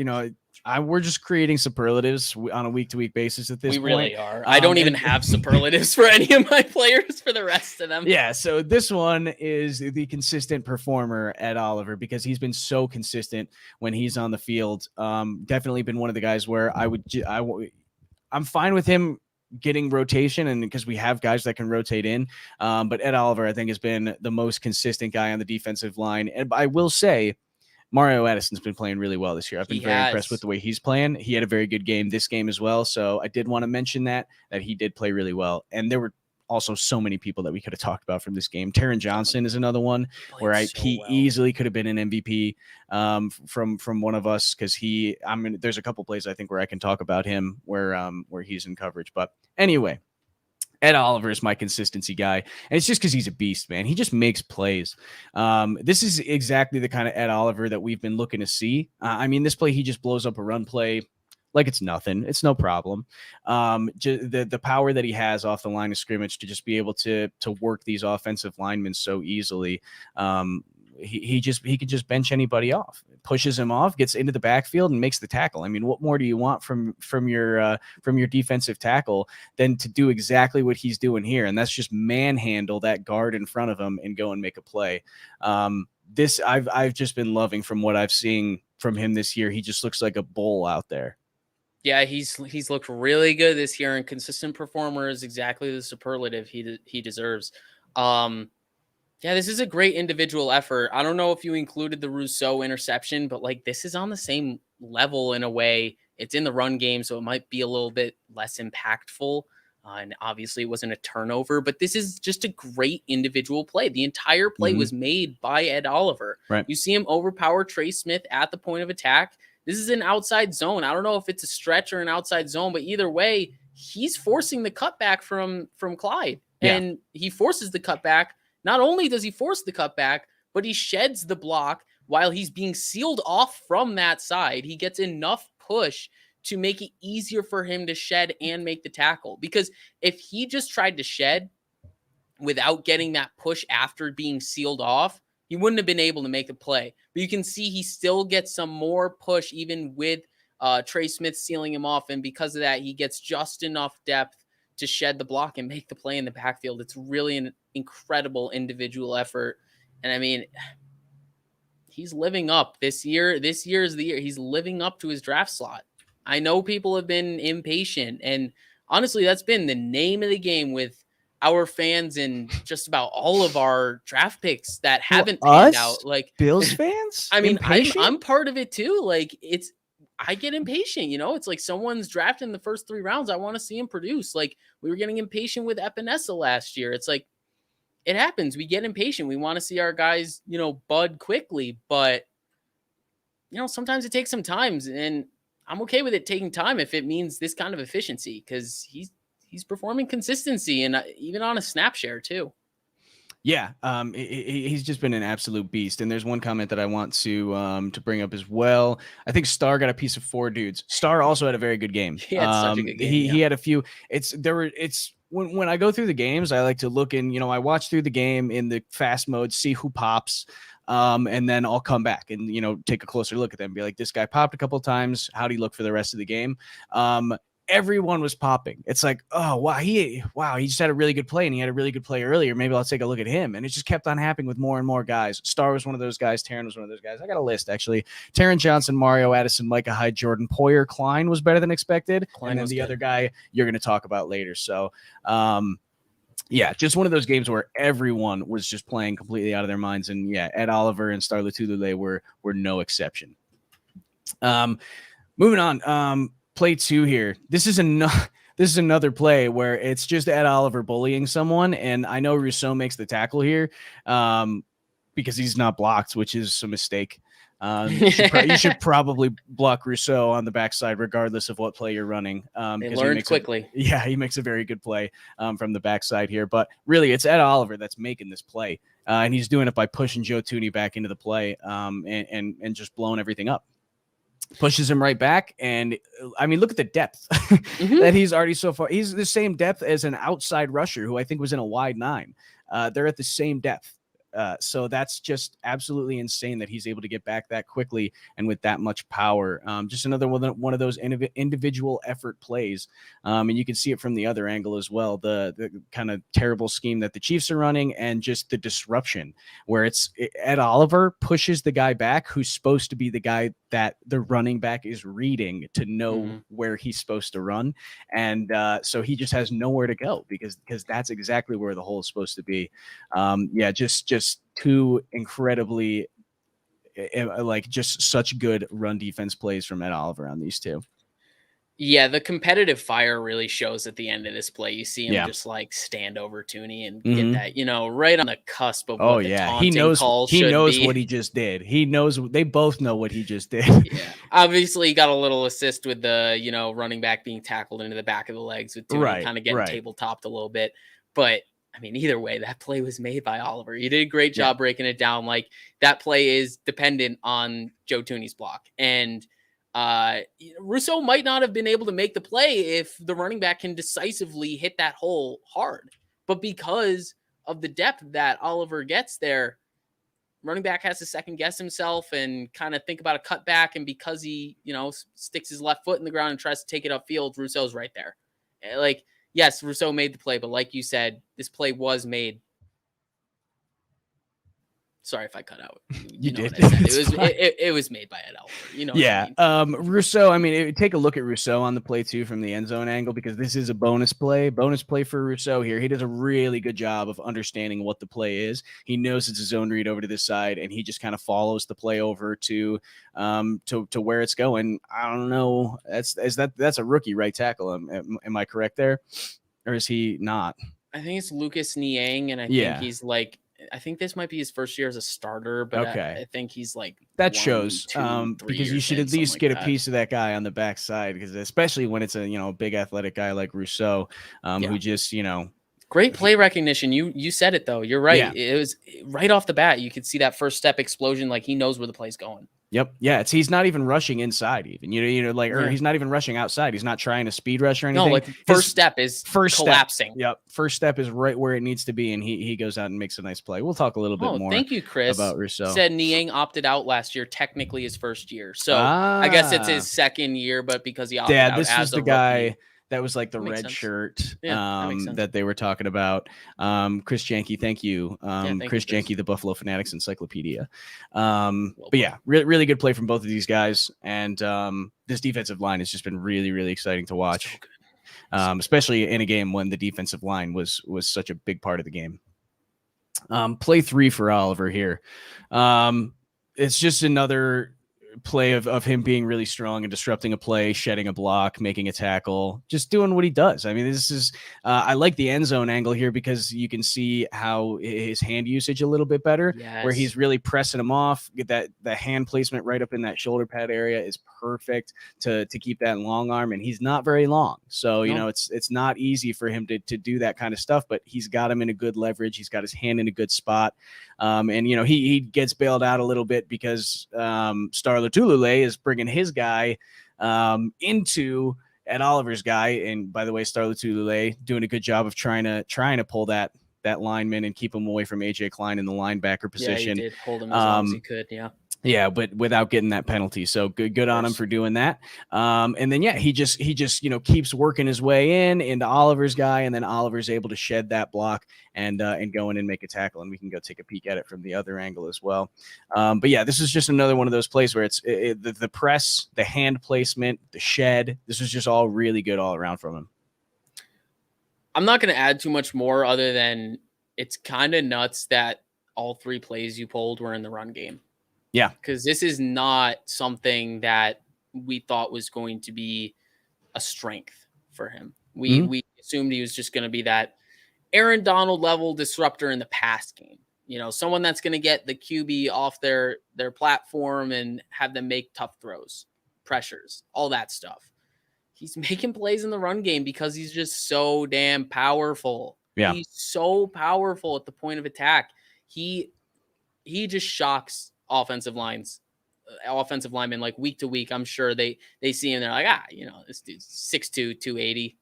we're just creating superlatives on a week-to-week basis at this point. We really are. I don't even have superlatives for any of my players for the rest of them. Yeah, so this one is the consistent performer, Ed Oliver, because he's been so consistent when he's on the field. Definitely been one of the guys where I'm fine with him getting rotation, and because we have guys that can rotate in. But Ed Oliver, I think, has been the most consistent guy on the defensive line. And I will say, Mario Addison's been playing really well this year. I've been very impressed with the way he's playing. He had a very good game this game as well. So I did want to mention that he did play really well. And there were also so many people that we could have talked about from this game. Taron Johnson is another one where he easily could have been an MVP from one of us, because there's a couple plays I think where I can talk about him where he's in coverage. But anyway, Ed Oliver is my consistency guy, and it's just because he's a beast, man. He just makes plays. This is exactly the kind of Ed Oliver that we've been looking to see. I mean, this play, he just blows up a run play like it's nothing. It's no problem. The power that he has off the line of scrimmage to just be able to work these offensive linemen so easily. He can just bench anybody off, pushes him off, gets into the backfield, and makes the tackle. I mean, what more do you want from your defensive tackle than to do exactly what he's doing here? And that's just manhandle that guard in front of him and go and make a play. I've just been loving from what I've seen from him this year. He just looks like a bull out there. Yeah, he's looked really good this year, and consistent performer is exactly the superlative he deserves. Um, yeah, this is a great individual effort. I don't know if you included the Rousseau interception, but like this is on the same level in a way. It's in the run game, so it might be a little bit less impactful. And obviously, it wasn't a turnover, but this is just a great individual play. The entire play Mhm. was made by Ed Oliver. Right. You see him overpower Trey Smith at the point of attack. This is an outside zone. I don't know if it's a stretch or an outside zone, but either way, he's forcing the cutback from Clyde, Yeah. and he forces the cutback. Not only does he force the cutback, but he sheds the block while he's being sealed off from that side. He gets enough push to make it easier for him to shed and make the tackle. Because if he just tried to shed without getting that push after being sealed off, he wouldn't have been able to make the play. But you can see he still gets some more push even with Trey Smith sealing him off. And because of that, he gets just enough depth to shed the block and make the play in the backfield. It's really an incredible individual effort. And I mean, he's living up this year. This year is the year he's living up to his draft slot. I know people have been impatient, and honestly, that's been the name of the game with our fans and just about all of our draft picks that haven't panned out. Like Bills fans? I mean, Impatient? I'm part of it too. Like I get impatient, It's like someone's drafting the first 3 rounds. I want to see him produce. Like we were getting impatient with Epinesa last year. It's like it happens. We get impatient. We want to see our guys, bud quickly, but sometimes it takes some time, and I'm okay with it taking time if it means this kind of efficiency because he's performing consistency and even on a snap share too. Yeah, he's just been an absolute beast. And there's one comment that I want to bring up as well. I think Star got a piece of 4 dudes. Star also had a very good game. He had such a good game. He had a few. When I go through the games, I like to look in. I watch through the game in the fast mode, see who pops. And then I'll come back and take a closer look at them. Be like, this guy popped a couple of times. How'd he look for the rest of the game? Everyone was popping. It's like, oh wow, he just had a really good play, and he had a really good play earlier. Maybe I'll take a look at him. And it just kept on happening with more and more guys. Star was one of those guys. Taryn was one of those guys. I got a list actually. Taryn Johnson, Mario Addison, Micah Hyde, Jordan Poyer, Klein was better than expected. Klein and then was the good. other guy you're going to talk about later. So, yeah, just one of those games where everyone was just playing completely out of their minds. And yeah, Ed Oliver and Star Lotulelei were no exception. Moving on. Play 2 here. This is another play where it's just Ed Oliver bullying someone, and I know Rousseau makes the tackle here because he's not blocked, which is a mistake. You should probably block Rousseau on the backside regardless of what play you're running. They learned quickly. He makes a very good play from the backside here. But really, it's Ed Oliver that's making this play, and he's doing it by pushing Joe Thuney back into the play and just blowing everything up. Pushes him right back, and I mean, look at the depth that he's already so far. He's the same depth as an outside rusher who I think was in a wide 9. They're at the same depth. So that's just absolutely insane that he's able to get back that quickly and with that much power. Just another one of those individual effort plays. And you can see it from the other angle as well. The kind of terrible scheme that the Chiefs are running and just the disruption where Ed Oliver pushes the guy back who's supposed to be the guy that the running back is reading to know where he's supposed to run. And so he just has nowhere to go because that's exactly where the hole is supposed to be. Just 2 incredibly just such good run defense plays from Ed Oliver on these 2. Yeah, the competitive fire really shows at the end of this play. You see him just like stand over Thuney and get that, right on the cusp of what the taunting call should be. He knows what he just did. He knows. They both know what he just did. Yeah, obviously he got a little assist with the running back being tackled into the back of the legs with Thuney kind of getting tabletopped a little bit, but. I mean, either way, that play was made by Oliver. You did a great job breaking it down. Like that play is dependent on Joe Thuney's block. And Rousseau might not have been able to make the play if the running back can decisively hit that hole hard. But because of the depth that Oliver gets there, running back has to second guess himself and kind of think about a cutback. And because he, sticks his left foot in the ground and tries to take it upfield, Rousseau's right there. Like, yes, Rousseau made the play, but like you said, this play was made Sorry if I cut out. You know did. What I said. It's fine. It was made by Ed Oliver. You know what Yeah. I mean? Rousseau, I mean, take a look at Rousseau on the play too from the end zone angle, because this is a bonus play for Rousseau here. He does a really good job of understanding what the play is. He knows it's a zone read over to this side, and he just kind of follows the play over to where it's going. I don't know. That's a rookie right tackle. Am I correct there? Or is he not? I think it's Lucas Niang, and I think he's like, I think this might be his first year as a starter, but I think he's like that shows because you should at least get a piece of that guy on the backside, because especially when it's a big athletic guy like Rousseau, who just great play recognition. You said it though. You're right. Yeah. It was right off the bat. You could see that first step explosion. Like he knows where the play's going. Yep. Yeah. He's not even rushing inside, even or he's not even rushing outside. He's not trying to speed rush or anything. No, like first step is collapsing. Yep. First step is right where it needs to be, and he goes out and makes a nice play. We'll talk a little bit more. Thank you, Chris. About Rousseau. Said Niang opted out last year, technically his first year. So I guess it's his second year, but because he opted out this was the guy. That was like the red sense. Shirt that they were talking about. Chris Janke, thank you. Chris Janke, the Buffalo Fanatics Encyclopedia. But yeah, really good play from both of these guys. And this defensive line has just been really, really exciting to watch, especially in a game when the defensive line was such a big part of the game. Play 3 for Oliver here. It's just another play of him being really strong and disrupting a play, shedding a block, making a tackle, just doing what he does. I mean, this is I like the end zone angle here because you can see how his hand usage a little bit better, where he's really pressing him off. Get that the hand placement right up in that shoulder pad area is perfect to keep that long arm, and he's not very long, so it's not easy for him to do that kind of stuff, but he's got him in a good leverage. He's got his hand in a good spot, and he gets bailed out a little bit because Star Lotulelei is bringing his guy into Ed Oliver's guy. And by the way, Star Lotulelei doing a good job of trying to pull that lineman and keep him away from AJ Klein in the linebacker position. Yeah, he did hold him as long as he could. Yeah, but without getting that penalty. So good on him for doing that. And then he just keeps working his way into Oliver's guy, and then Oliver's able to shed that block and go in and make a tackle, and we can go take a peek at it from the other angle as well. But yeah, this is just another one of those plays where it's the press, the hand placement, the shed. This was just all really good all around from him. I'm not going to add too much more other than it's kind of nuts that all 3 plays you pulled were in the run game. Yeah, because this is not something that we thought was going to be a strength for him. We assumed he was just going to be that Aaron Donald level disruptor in the pass game. Someone that's going to get the QB off their platform and have them make tough throws, pressures, all that stuff. He's making plays in the run game because he's just so damn powerful. Yeah, he's so powerful at the point of attack. He just shocks offensive linemen like week to week. I'm sure they see him, they're like, this dude's 6'2", 280,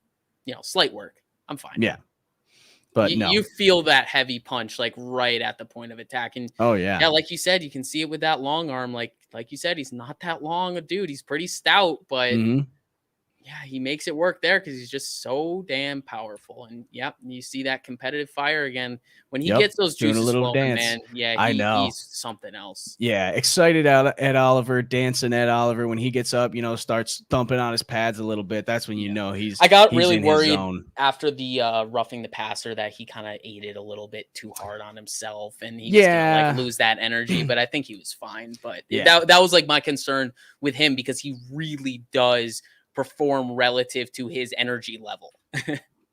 slight work, I'm fine. Yeah, but you feel that heavy punch like right at the point of attack. And like you said, you can see it with that long arm. Like you said, he's not that long a dude, he's pretty stout, but he makes it work there because he's just so damn powerful. And you see that competitive fire again when he gets those juices flowing, man. I know he's something else. Yeah, excited out at Oliver, dancing at Oliver when he gets up, starts thumping on his pads a little bit. That's when he's. I got really worried after the roughing the passer that he kind of ate it a little bit too hard on himself, and he was gonna lose that energy. But I think he was fine. But that was like my concern with him because he really does perform relative to his energy level.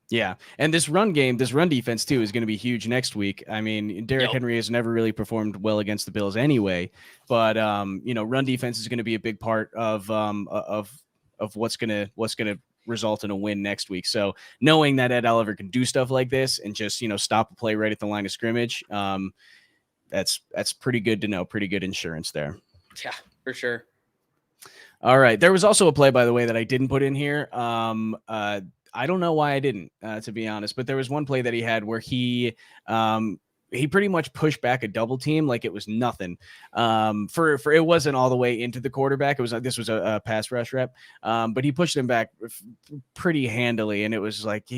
Yeah. And this run defense too is going to be huge next week. I mean, Derrick Henry has never really performed well against the Bills anyway, but run defense is going to be a big part of what's going to result in a win next week. So knowing that Ed Oliver can do stuff like this and just, stop a play right at the line of scrimmage, that's pretty good to know. Pretty good insurance there. Yeah, for sure. All right. There was also a play, by the way, that I didn't put in here. I don't know why I didn't, to be honest, but there was one play that he had where he he pretty much pushed back a double team like it was nothing. For it wasn't all the way into the quarterback. This was a pass rush rep, but he pushed him back pretty handily, and it was like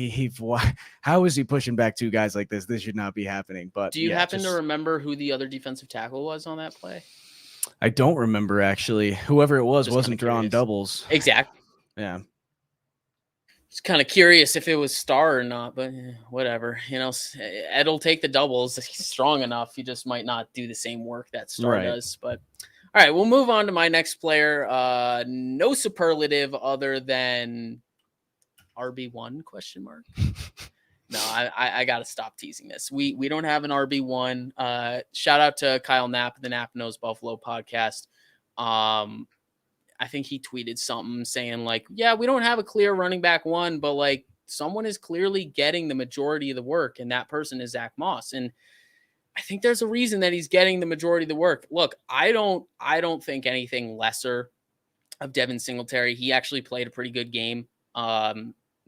how is he pushing back two guys like this? This should not be happening. But do you happen to remember who the other defensive tackle was on that play? I don't remember actually. Whoever it was wasn't drawing doubles. Exactly. Yeah. It's kind of curious if it was Star or not, but whatever. Ed'll take the doubles. He's strong enough. He just might not do the same work that Star does. But all right, we'll move on to my next player. No superlative other than RB1 ? No, I got to stop teasing this. We don't have an RB1. Shout out to Kyle Knapp, the Knapp Knows Buffalo podcast. I think he tweeted something saying like, yeah, we don't have a clear running back one, but like someone is clearly getting the majority of the work, and that person is Zack Moss. And I think there's a reason that he's getting the majority of the work. Look, I don't think anything lesser of Devin Singletary. He actually played a pretty good game.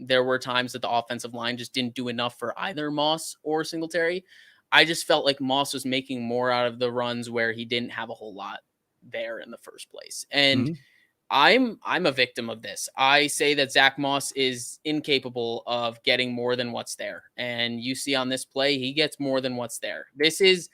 There were times that the offensive line just didn't do enough for either Moss or Singletary. I just felt like Moss was making more out of the runs where he didn't have a whole lot there in the first place. And I'm a victim of this. I say that Zack Moss is incapable of getting more than what's there. And you see on this play, he gets more than what's there. This is,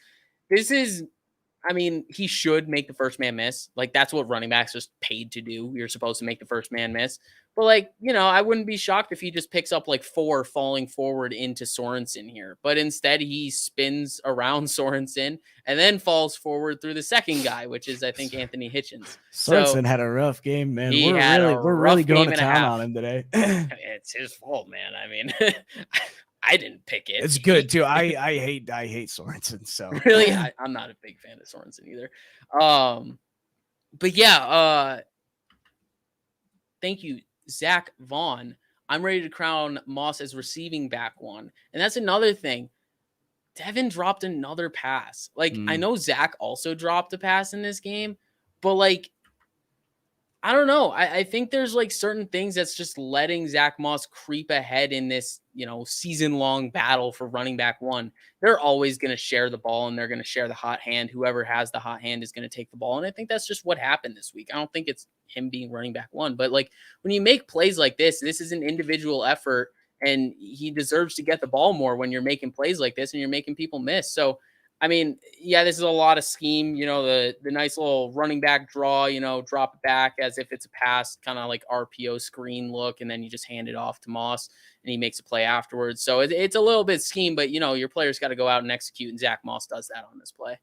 I mean, he should make the first man miss. Like, that's what running backs are paid to do. You're supposed to make the first man miss. But, like, I wouldn't be shocked if he just picks up, like, 4 falling forward into Sorensen here. But instead, he spins around Sorensen and then falls forward through the second guy, which is, I think, Anthony Hitchens. Sorensen had a rough game, man. We're really going to town on him today. It's his fault, man. I mean, I didn't pick it. It's good too. I hate Sorensen. So really, I'm not a big fan of Sorensen either. But yeah, thank you, Zach Vaughn. I'm ready to crown Moss as receiving back one, and that's another thing. Devin dropped another pass. Like, I know Zach also dropped a pass in this game, but like, I don't know. I think there's like certain things that's just letting Zack Moss creep ahead in this, season-long battle for running back one. They're always going to share the ball, and they're going to share the hot hand. Whoever has the hot hand is going to take the ball. And I think that's just what happened this week. I don't think it's him being running back one. But like, when you make plays like this is an individual effort, and he deserves to get the ball more when you're making plays like this and you're making people miss. So, I mean, yeah, this is a lot of scheme, the nice little running back draw, drop it back as if it's a pass, kind of like RPO screen look, and then you just hand it off to Moss and he makes a play afterwards. So it's a little bit scheme, but your players got to go out and execute, and Zack Moss does that on this play.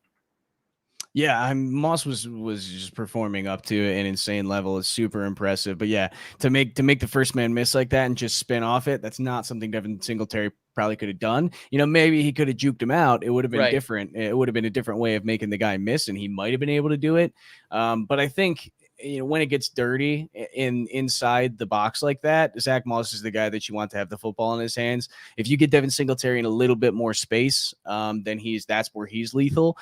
Yeah, Moss was just performing up to an insane level. It's super impressive. But yeah, to make the first man miss like that and just spin off it, that's not something Devin Singletary probably could have done. Maybe he could have juked him out. It would have been different. It would have been a different way of making the guy miss, and he might have been able to do it. But I think when it gets dirty inside the box like that, Zack Moss is the guy that you want to have the football in his hands. If you get Devin Singletary in a little bit more space, then that's where he's lethal.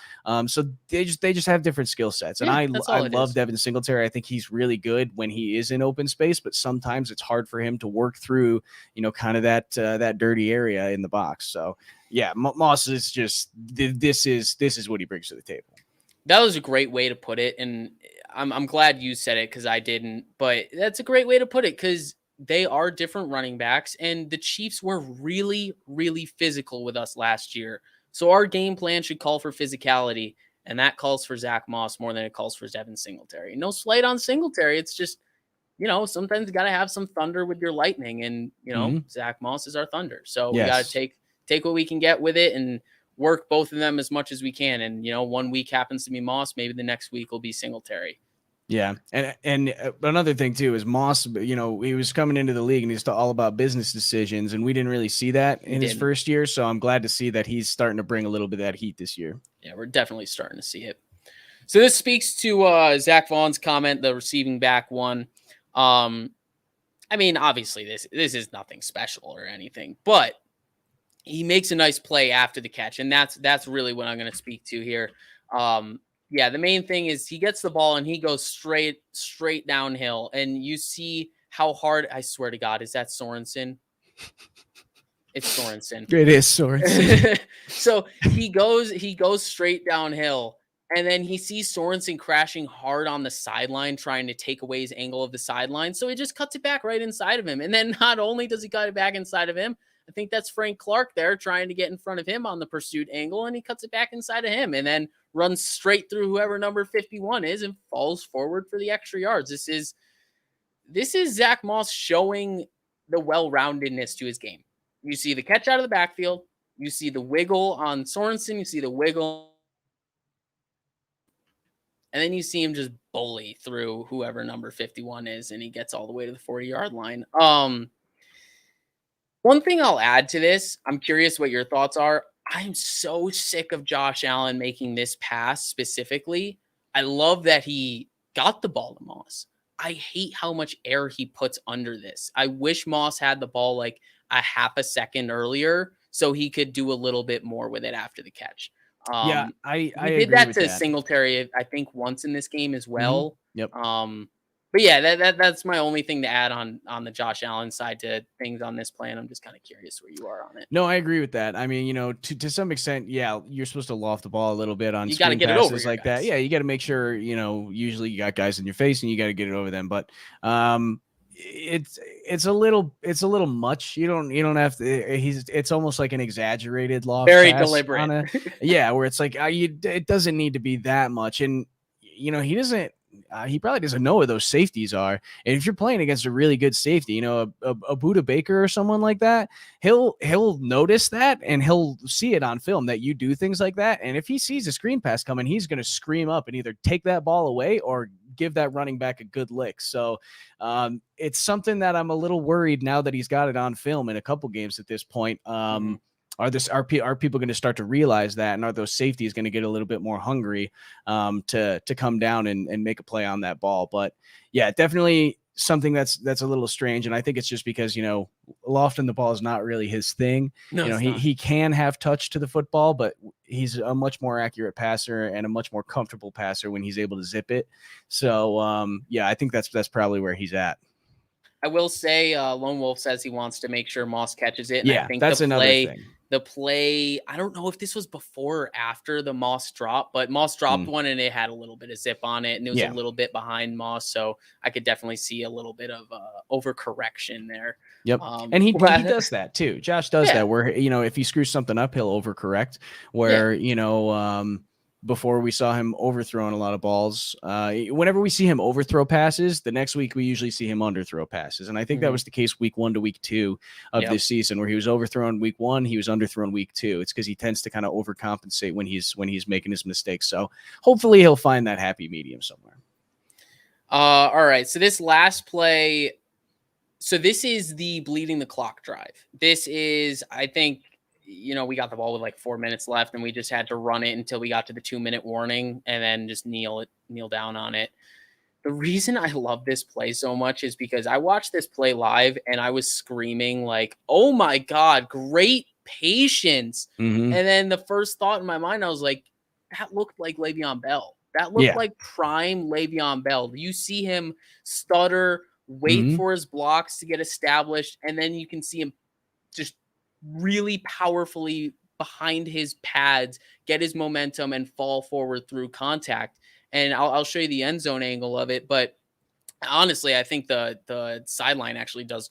So they just have different skill sets, and I love Devin Singletary. I think he's really good when he is in open space, but sometimes it's hard for him to work through, kind of that dirty area in the box. So yeah, Moss is just this is what he brings to the table. That was a great way to put it, and I'm glad you said it because I didn't, but that's a great way to put it because they are different running backs, and the Chiefs were really, really physical with us last year. So our game plan should call for physicality, and that calls for Zack Moss more than it calls for Devin Singletary. No slight on Singletary. It's just, sometimes you got to have some thunder with your lightning, and, Zack Moss is our thunder. So we got to take what we can get with it and work both of them as much as we can. And, 1 week happens to be Moss. Maybe the next week will be Singletary. Yeah. And another thing too, is Moss, he was coming into the league and he's all about business decisions. And we didn't really see that in his first year. So I'm glad to see that he's starting to bring a little bit of that heat this year. Yeah, we're definitely starting to see it. So this speaks to Zach Vaughn's comment, the receiving back one. I mean, obviously this is nothing special or anything, but he makes a nice play after the catch, and that's really what I'm going to speak to here. Yeah, the main thing is he gets the ball and he goes straight downhill, and you see how hard. I swear to God, is that Sorensen? It's Sorensen. It is Sorensen. So he goes straight downhill, and then he sees Sorensen crashing hard on the sideline, trying to take away his angle of the sideline. So he just cuts it back right inside of him. And then not only does he cut it back inside of him, I think that's Frank Clark there trying to get in front of him on the pursuit angle, and he cuts it back inside of him and then runs straight through whoever number 51 is and falls forward for the extra yards. This is Zack Moss showing the well-roundedness to his game. You see the catch out of the backfield. You see the wiggle on Sorensen. You see the wiggle. And then you see him just bully through whoever number 51 is, and he gets all the way to the 40-yard line. One thing I'll add to this, I'm curious what your thoughts are. I'm so sick of Josh Allen making this pass specifically. I love that he got the ball to Moss. I hate how much air he puts under this. I wish Moss had the ball like a half a second earlier so he could do a little bit more with it after the catch. I he agree did that with to that. Singletary, I think, once in this game as well. Yep. But yeah, that's my only thing to add on the Josh Allen side to things on this plan. I'm just kind of curious where you are on it. No, I agree with that. I mean, to some extent, yeah, you're supposed to loft the ball a little bit on you got to get passes it over like guys. that. Yeah, you got to make sure, usually you got guys in your face and you got to get it over them. But it's a little much. You don't have to. It's almost like an exaggerated loft. Very deliberate. Where it's like it doesn't need to be that much, and he doesn't. He probably doesn't know where those safeties are. And if you're playing against a really good safety, a Buda Baker or someone like that, he'll notice that and he'll see it on film that you do things like that. And if he sees a screen pass coming, he's going to scream up and either take that ball away or give that running back a good lick. So it's something that I'm a little worried now that he's got it on film in a couple games at this point. Are people going to start to realize that, and are those safeties going to get a little bit more hungry to come down and make a play on that ball? But yeah, definitely something that's a little strange, and I think it's just because lofting the ball is not really his thing. No, he can have touch to the football, but he's a much more accurate passer and a much more comfortable passer when he's able to zip it. So I think that's probably where he's at. I will say Lone Wolf says he wants to make sure Moss catches it. And yeah, I think that's another thing. The play, I don't know if this was before or after the Moss drop, but Moss dropped one and it had a little bit of zip on it and it was a little bit behind Moss. So I could definitely see a little bit of overcorrection there. Yep. And he does that too. Josh does that where, if he screws something up, he'll overcorrect where, before we saw him overthrowing a lot of balls. Whenever we see him overthrow passes, the next week we usually see him underthrow passes. And I think that was the case week 1 to week 2 of this season, where he was overthrown week 1, he was underthrown week 2. It's because he tends to kind of overcompensate when he's making his mistakes. So hopefully he'll find that happy medium somewhere. All right. So this last play, this is the bleeding the clock drive. This is, I think, we got the ball with like 4 minutes left and we just had to run it until we got to the 2-minute warning and then just kneel down on it. The reason I love this play so much is because I watched this play live and I was screaming like, oh my God, great patience. And then the first thought in my mind, I was like, that looked like Le'Veon Bell. That looked like prime Le'Veon Bell. You see him stutter, wait for his blocks to get established, and then you can see him just really powerfully behind his pads, get his momentum and fall forward through contact. And I'll show you the end zone angle of it. But honestly, I think the sideline actually does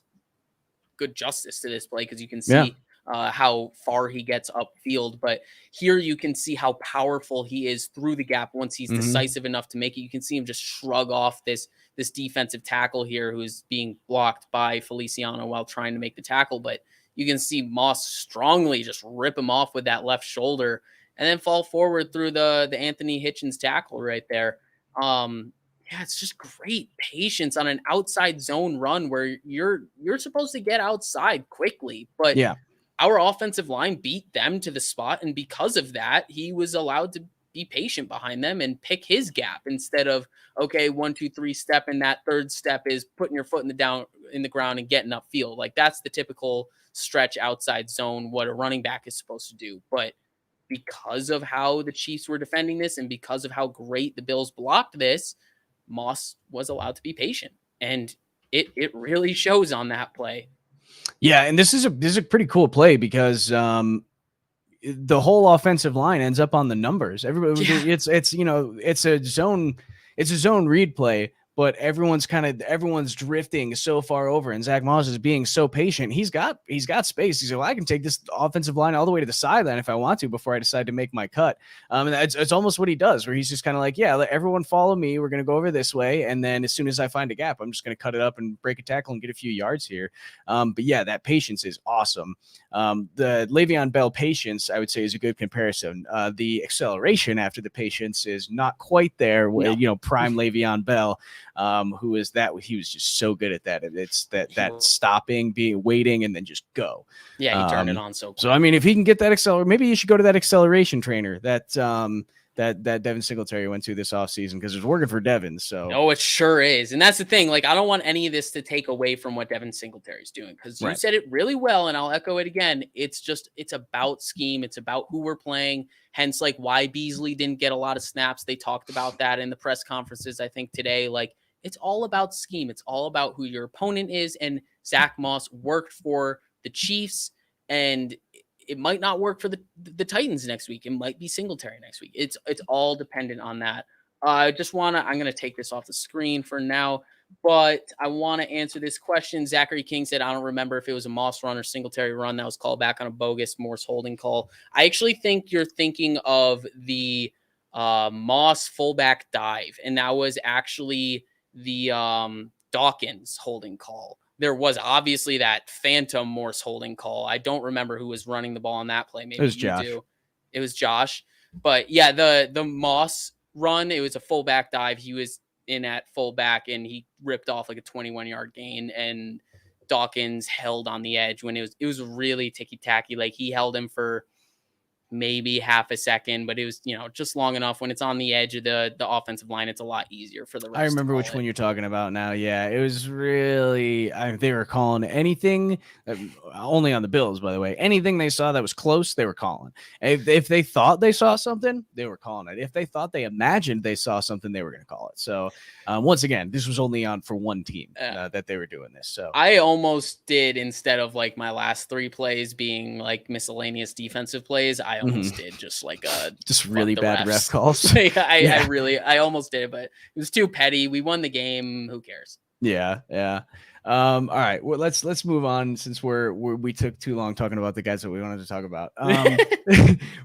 good justice to this play because you can see how far he gets upfield. But here you can see how powerful he is through the gap once he's decisive enough to make it. You can see him just shrug off this defensive tackle here who's being blocked by Feliciano while trying to make the tackle. But you can see Moss strongly just rip him off with that left shoulder and then fall forward through the Anthony Hitchens tackle right there. It's just great patience on an outside zone run where you're supposed to get outside quickly, but our offensive line beat them to the spot. And because of that, he was allowed to be patient behind them and pick his gap instead of, okay, 1, 2, 3 step. And that third step is putting your foot in the ground and getting upfield. Like that's the typical stretch outside zone, what a running back is supposed to do. But because of how the Chiefs were defending this and because of how great the Bills blocked this, Moss was allowed to be patient. And it really shows on that play. Yeah, and this is a pretty cool play because the whole offensive line ends up on the numbers. Everybody, Yeah. it's it's a zone read play, but everyone's drifting so far over, and Zack Moss is being so patient. He's got space. He's like, well, I can take this offensive line all the way to the sideline if I want to before I decide to make my cut. And it's almost what he does, where he's just kind of like, yeah, let everyone follow me. We're gonna go over this way, and then as soon as I find a gap, I'm just gonna cut it up and break a tackle and get a few yards here. But yeah, that patience is awesome. The Le'Veon Bell patience, I would say, is a good comparison. The acceleration after the patience is not quite there. No. Prime Le'Veon Bell. Who is that? He was just so good at that. It's that stopping, waiting, and then just go. Yeah, he turned it on so quick. So I mean, if he can get that maybe you should go to that acceleration trainer that Devin Singletary went to this offseason, because it's working for Devin. So no, it sure is. And that's the thing. Like, I don't want any of this to take away from what Devin Singletary is doing, because you said it really well, and I'll echo it again. It's about scheme. It's about who we're playing. Hence, like, why Beasley didn't get a lot of snaps. They talked about that in the press conferences, I think, today. Like, it's all about scheme. It's all about who your opponent is. And Zack Moss worked for the Chiefs, and it might not work for the Titans next week. It might be Singletary next week. It's all dependent on that. I'm going to take this off the screen for now, but I want to answer this question. Zachary King said, I don't remember if it was a Moss run or Singletary run that was called back on a bogus Morse holding call. I actually think you're thinking of the Moss fullback dive, and that was actually the Dawkins holding call. There was obviously that phantom Morse holding call. I don't remember who was running the ball on that play. Maybe it was Josh. do. It was Josh. But yeah, the Moss run, it was a fullback dive. He was in at fullback, and he ripped off like a 21-yard gain, and Dawkins held on the edge when it was really ticky-tacky. Like, he held him for maybe half a second, but it was, just long enough. When it's on the edge of the offensive line, it's a lot easier for the rest. I remember which one you're talking about now. Yeah, it was really, they were calling anything, only on the Bills, by the way. Anything they saw that was close, they were calling. If they thought they saw something, they were calling it. If they thought they imagined they saw something, they were going to call it. So once again, this was only on for one team that they were doing this. So I almost did, instead of like my last 3 plays being like miscellaneous defensive plays, I almost did just like just really bad ref calls. I almost did, but it was too petty. We won the game. Who cares? Yeah. All right. Well, let's move on, since we took too long talking about the guys that we wanted to talk about.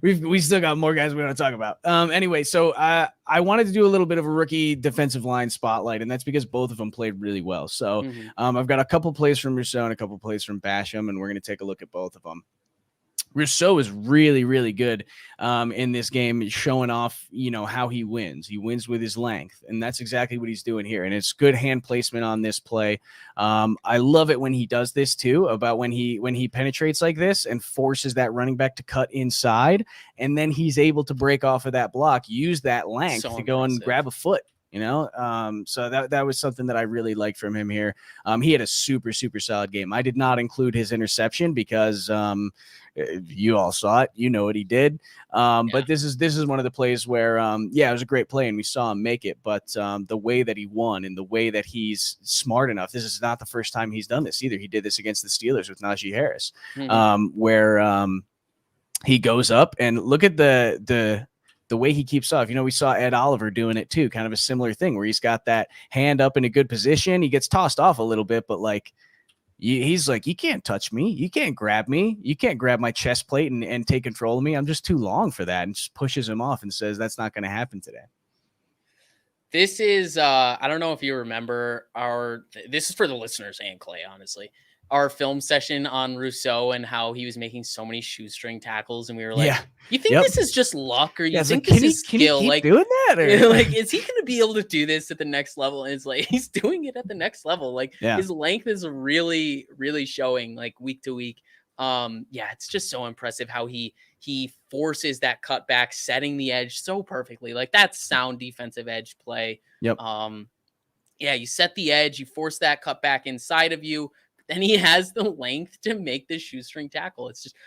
We still got more guys we want to talk about. Anyway, so I wanted to do a little bit of a rookie defensive line spotlight, and that's because both of them played really well. So I've got a couple plays from Rousseau and a couple plays from Basham, and we're going to take a look at both of them. Rousseau is really, really good in this game, showing off, how he wins. He wins with his length, and that's exactly what he's doing here. And it's good hand placement on this play. I love it when he does this too, about when he penetrates like this and forces that running back to cut inside, and then he's able to break off of that block, use that length to go and grab a foot. So that was something that I really liked from him here. He had a super, super solid game. I did not include his interception because you all saw it. You know what he did. But this is one of the plays where, it was a great play and we saw him make it. But the way that he won and the way that he's smart enough, this is not the first time he's done this either. He did this against the Steelers with Najee Harris, where he goes up and look at the way he keeps off. We saw Ed Oliver doing it too, kind of a similar thing where he's got that hand up in a good position. He gets tossed off a little bit, but like, he's like, you can't touch me. You can't grab me. You can't grab my chest plate and take control of me. I'm just too long for that. And just pushes him off and says, that's not going to happen today. This is, I don't know if you remember this is for the listeners and Clay, honestly, our film session on Rousseau and how he was making so many shoestring tackles. And we were like, you think this is just luck, or you think this is skill? Like, doing that? Or? Like, is he going to be able to do this at the next level? And it's like, he's doing it at the next level. Like, his length is really, really showing, like, week to week. It's just so impressive how he forces that cutback, setting the edge so perfectly. Like, that's sound defensive edge play. Yep. You set the edge, you force that cutback inside of you. Then he has the length to make this shoestring tackle. It's just,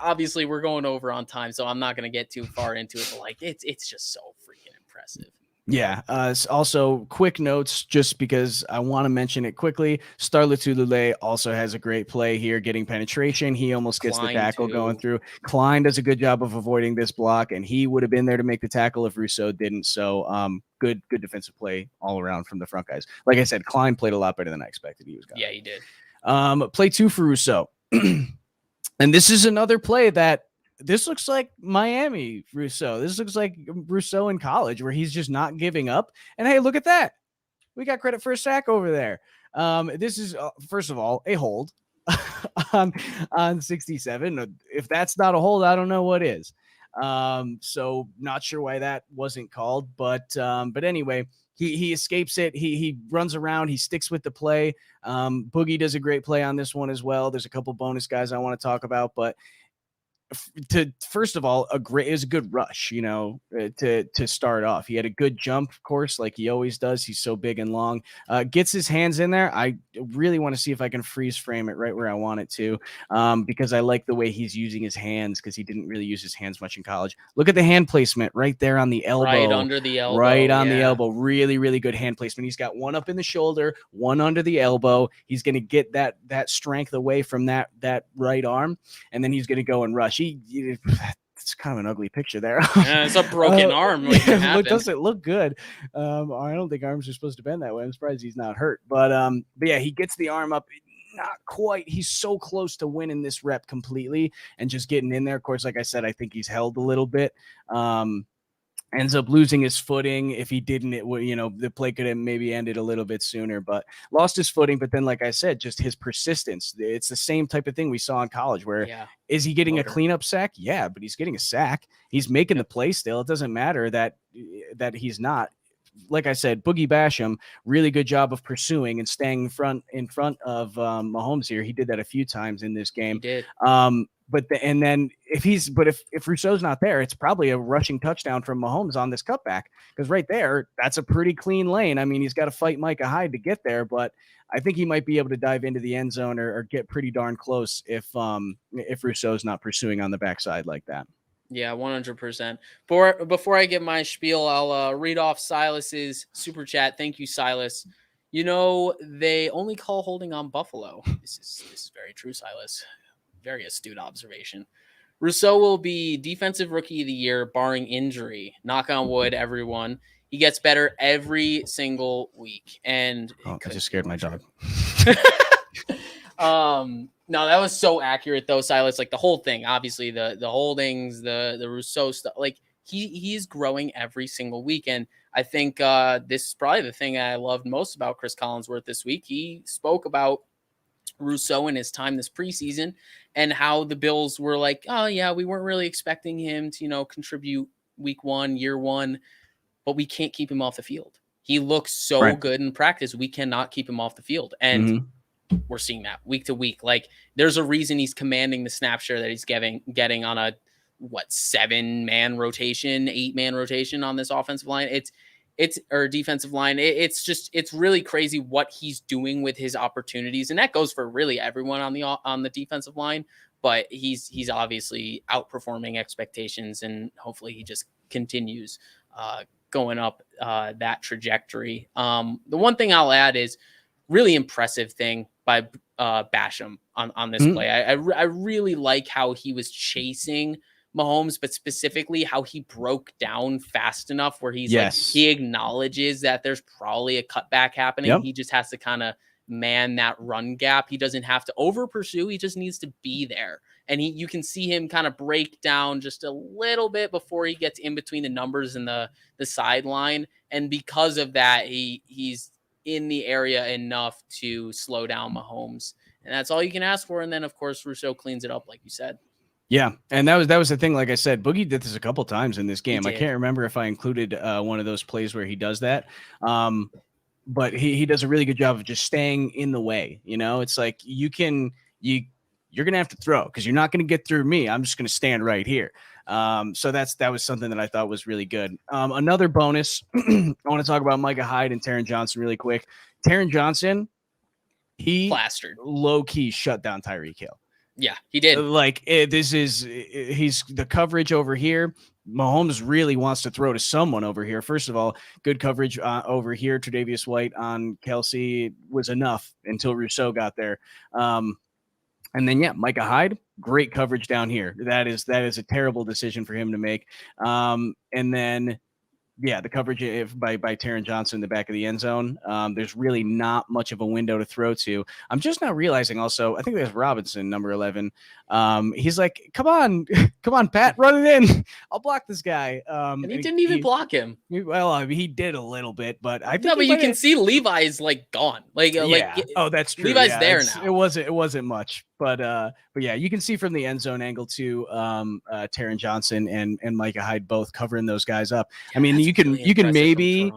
obviously we're going over on time, so I'm not going to get too far into it, but like, it's just so freaking impressive. Yeah. Also, quick notes, just because I want to mention it quickly. Starletulule also has a great play here, getting penetration. He almost gets the Klein, tackle going too. through. Klein does a good job of avoiding this block, and he would have been there to make the tackle if Rousseau didn't. So, good defensive play all around from the front guys. Like I said, Klein played a lot better than I expected he was going. Yeah, he did. Play 2 for Rousseau. And this is another play that this looks like Miami Rousseau. This looks like Rousseau in college, where he's just not giving up. And hey, look at that. We got credit for a sack over there. This is, first of all, a hold on 67. If that's not a hold, I don't know what is. So not sure why that wasn't called, but anyway, he escapes it. He runs around. He sticks with the play. Boogie does a great play on this one as well. There's a couple bonus guys I want to talk about, but first of all, it was a good rush, to start off. He had a good jump, of course, like he always does. He's so big and long. Gets his hands in there. I really want to see if I can freeze frame it right where I want it to, because I like the way he's using his hands, because he didn't really use his hands much in college. Look at the hand placement right there on the elbow. Right under the elbow. Right on the elbow. Really, really good hand placement. He's got one up in the shoulder, one under the elbow. He's going to get that strength away from that right arm, and then he's going to go and rush. It's kind of an ugly picture there. Yeah, it's a broken arm. It doesn't look good. I don't think arms are supposed to bend that way. I'm surprised he's not hurt. But yeah, he gets the arm up. Not quite. He's so close to winning this rep completely and just getting in there. Of course, like I said, I think he's held a little bit. Ends up losing his footing. If he didn't, the play could have maybe ended a little bit sooner, but lost his footing. But then, like I said, just his persistence. It's the same type of thing we saw in college where is he getting a cleanup sack? Yeah, but he's getting a sack. He's making the play still. It doesn't matter that he's not. Like I said, Boogie Basham, really good job of pursuing and staying in front of Mahomes here. He did that a few times in this game. He did. If Rousseau's not there, it's probably a rushing touchdown from Mahomes on this cutback, because right there, that's a pretty clean lane. I mean, he's got to fight Micah Hyde to get there, but I think he might be able to dive into the end zone or get pretty darn close if Rousseau's not pursuing on the backside like that. Yeah, 100%. Before I get my spiel, I'll read off Silas's super chat. Thank you, Silas. They only call holding on Buffalo. This is very true, Silas. Very astute observation. Rousseau will be defensive rookie of the year, barring injury. Knock on wood, everyone. He gets better every single week. And I just scared my dog. No, that was so accurate though, Silas. Like the whole thing, obviously the holdings, the Rousseau stuff. Like he's growing every single week, and I think this is probably the thing I loved most about Chris Collinsworth this week. He spoke about Rousseau in his time this preseason and how the Bills were like, oh yeah, we weren't really expecting him to contribute week one, year one, but we can't keep him off the field. He looks so good in practice. We cannot keep him off the field, and we're seeing that week to week. Like there's a reason he's commanding the snap share that he's getting on a 7-man rotation, 8-man rotation on this offensive line. It's or defensive line. It's really crazy what he's doing with his opportunities. And that goes for really everyone on the defensive line, but he's obviously outperforming expectations, and hopefully he just continues going up that trajectory. The one thing I'll add is really impressive thing by Basham on this play. I really like how he was chasing Mahomes, but specifically how he broke down fast enough where he acknowledges that there's probably a cutback happening. Yep. He just has to kind of man that run gap. He doesn't have to over pursue. He just needs to be there. And you can see him kind of break down just a little bit before he gets in between the numbers and the sideline. And because of that, he's in the area enough to slow down Mahomes. And that's all you can ask for. And then, of course, Rousseau cleans it up, like you said. Yeah, and that was the thing. Like I said, Boogie did this a couple times in this game. I can't remember if I included one of those plays where he does that. But he does a really good job of just staying in the way. It's like you're going to have to throw because you're not going to get through me. I'm just going to stand right here. So that was something that I thought was really good. Another bonus, I want to talk about Micah Hyde and Taron Johnson really quick. Taron Johnson, he plastered low-key shut down Tyreek Hill. Yeah, he did. He's the coverage over here. Mahomes really wants to throw to someone over here. First of all, good coverage over here. Tre'Davious White on Kelsey was enough until Rousseau got there. And then, Micah Hyde, great coverage down here. That is a terrible decision for him to make. And then, the coverage by Taron Johnson in the back of the end zone. There's really not much of a window to throw to. I'm just now realizing also, I think there's Robinson, number 11. He's like, come on, Pat, run it in. I'll block this guy. And he didn't even block him. Well, he did a little bit, but I think but you can see Levi is like gone. Oh, that's true. Levi's there now. It wasn't much, but you can see from the end zone angle too. Taron Johnson and Micah Hyde both covering those guys up. I mean, you can maybe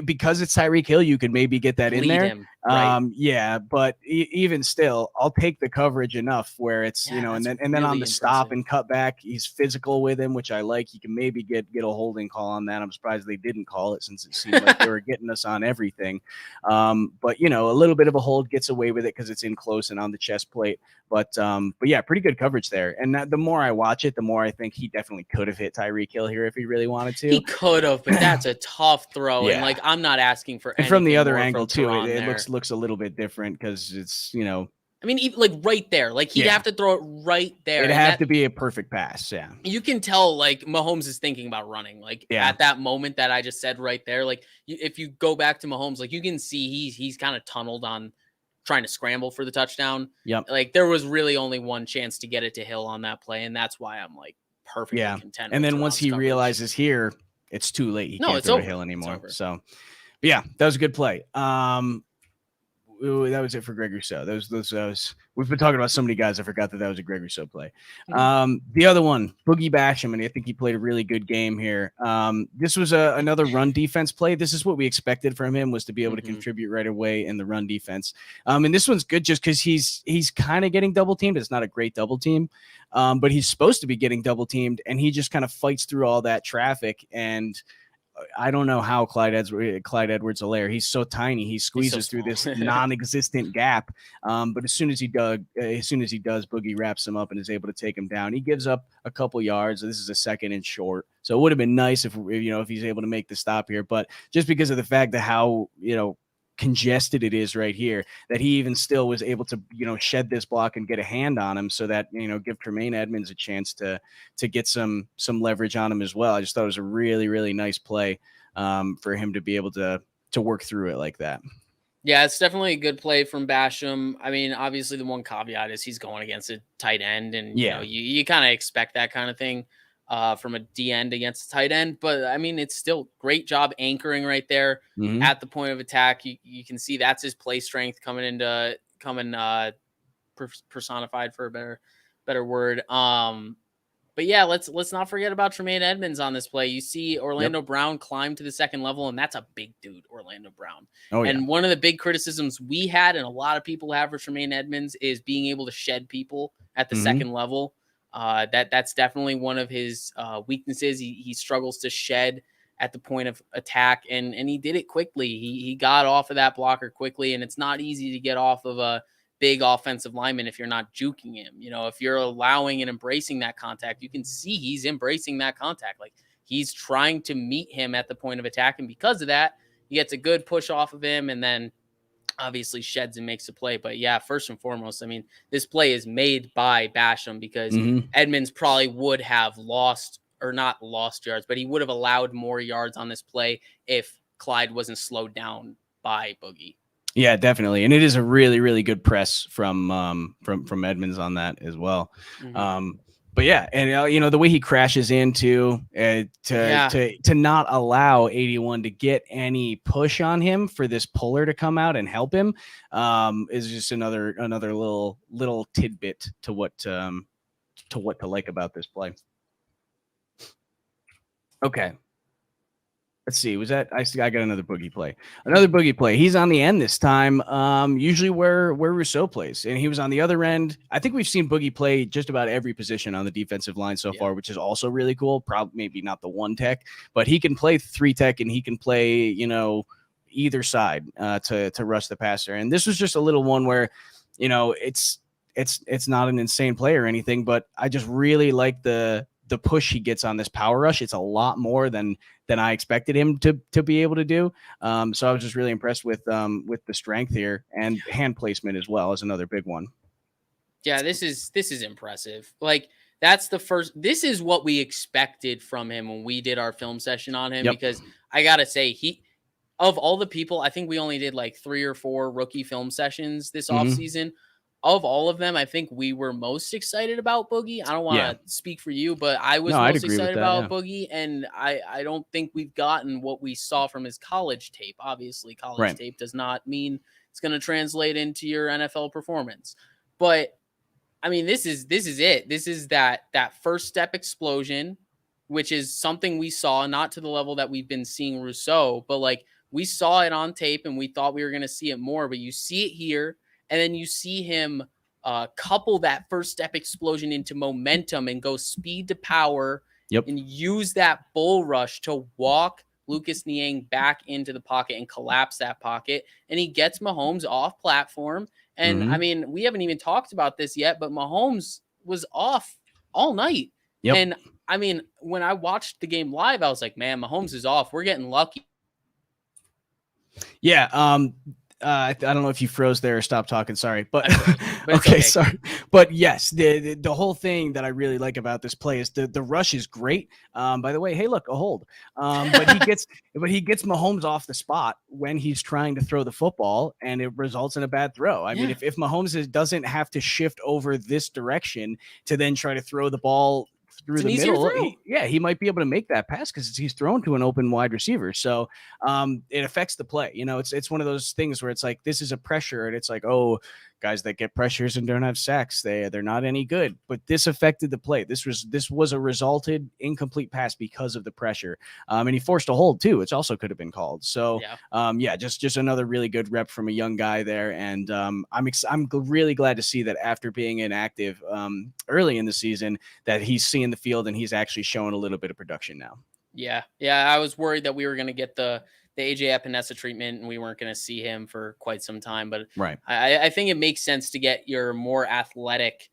because it's Tyreek Hill, you could maybe get that in there. Right. But even still, I'll take the coverage enough where it's and then really on the stop and cut back, he's physical with him, which I like. You can maybe get a holding call on that. I'm surprised they didn't call it since it seemed like they were getting us on everything. But a little bit of a hold gets away with it because it's in close and on the chest plate. But pretty good coverage there. And the more I watch it, the more I think he definitely could have hit Tyreek Hill here if he really wanted to. He could have, but that's a tough throw. And I'm not asking for anything. And from the other angle too, it looks a little bit different because it's I mean, even right there, he'd have to throw it right there. It'd have to be a perfect pass. Yeah, you can tell Mahomes is thinking about running. At that moment that I just said right there, if you go back to Mahomes, you can see he's kind of tunneled on trying to scramble for the touchdown. Yep. There was really only one chance to get it to Hill on that play, and that's why I'm perfectly content. And then once he realizes here, it's too late. He can't throw to Hill anymore. So, that was a good play. That was it for Greg Rousseau. We've been talking about so many guys. I forgot that was a Greg Rousseau play. The other one, Boogie Basham, and I think he played a really good game here. This was another run defense play. This is what we expected from him, was to be able to contribute right away in the run defense. And this one's good just because he's kind of getting double teamed. It's not a great double team, but he's supposed to be getting double teamed, and he just kind of fights through all that traffic. And I don't know how Clyde Edwards-Helaire, he's so tiny, he squeezes through this non-existent gap. But as soon as he does, Boogie wraps him up and is able to take him down. He gives up a couple yards. This is a second and short, so it would have been nice if he's able to make the stop here. But just because of the fact that how congested it is right here, that he even still was able to shed this block and get a hand on him, so that give Tremaine Edmunds a chance to get some leverage on him as well. I just thought it was a really, really nice play for him to be able to work through it like that. Yeah, it's definitely a good play from Basham. I mean, obviously the one caveat is he's going against a tight end, and you kind of expect that kind of thing from a D end against a tight end. But I mean, it's still great job anchoring right there at the point of attack. You can see that's his play strength coming personified, for a better word. But let's not forget about Tremaine Edmunds on this play. You see Orlando Brown climb to the second level, and that's a big dude, Orlando Brown. And one of the big criticisms we had, and a lot of people have for Tremaine Edmunds, is being able to shed people at the second level. That's definitely one of his weaknesses. He struggles to shed at the point of attack, and he did it quickly. He got off of that blocker quickly, and it's not easy to get off of a big offensive lineman if you're not juking him. If you're allowing and embracing that contact, you can see he's embracing that contact. He's trying to meet him at the point of attack, and because of that, he gets a good push off of him, and then obviously sheds and makes a play. But first and foremost, I mean, this play is made by Basham, because Edmunds probably would have not lost yards, but he would have allowed more yards on this play if Clyde wasn't slowed down by Boogie. Yeah, definitely. And it is a really, really good press from Edmunds on that as well. But and the way he crashes into to not allow 81 to get any push on him for this puller to come out and help him is just another little tidbit to what to like about this play. Okay. Let's see. Was that I got another boogie play? Another boogie play. He's on the end this time. Usually where Rousseau plays, and he was on the other end. I think we've seen Boogie play just about every position on the defensive line so far, which is also really cool. Probably maybe not the one tech, but he can play 3 tech, and he can play either side to rush the passer. And this was just a little one where it's not an insane play or anything, but I just really like the the push he gets on this power rush, it's a lot more than I expected him to be able to do. So I was just really impressed with the strength here, and hand placement as well is another big one. Yeah, this is impressive. Like, this is what we expected from him when we did our film session on him, because I gotta say, of all the people, I think we only did like 3 or 4 rookie film sessions this offseason. Of all of them, I think we were most excited about Boogie. I don't want to speak for you, but I was most excited about Boogie, and I don't think we've gotten what we saw from his college tape. Obviously, college tape does not mean it's going to translate into your NFL performance. But I mean, this is it. This is that first step explosion, which is something we saw, not to the level that we've been seeing Rousseau, but like we saw it on tape and we thought we were going to see it more, but you see it here. And then you see him couple that first step explosion into momentum and go speed to power and use that bull rush to walk Lucas Niang back into the pocket and collapse that pocket. And he gets Mahomes off platform. And I mean, we haven't even talked about this yet, but Mahomes was off all night. And I mean, when I watched the game live, I was like, man, Mahomes is off. We're getting lucky. Yeah. I don't know if you froze there or stopped talking. Sorry, but okay, sorry. But yes, the whole thing that I really like about this play is the rush is great. By the way, hey, look, a hold. But he gets Mahomes off the spot when he's trying to throw the football, and it results in a bad throw. I mean, if Mahomes doesn't have to shift over this direction to then try to throw the ball through the middle, he might be able to make that pass because he's thrown to an open wide receiver. So it affects the play. You know, it's one of those things where it's like, this is a pressure, and it's like, oh, guys that get pressures and don't have sacks, they're not any good. But this affected the play. This was a resulted incomplete pass because of the pressure. And he forced a hold too, which also could have been called. So just another really good rep from a young guy there. And I'm really glad to see that after being inactive early in the season, that he's seeing the field and he's actually showing a little bit of production now. Yeah. I was worried that we were going to get the AJ Epinesa treatment and we weren't going to see him for quite some time. But I think it makes sense to get your more athletic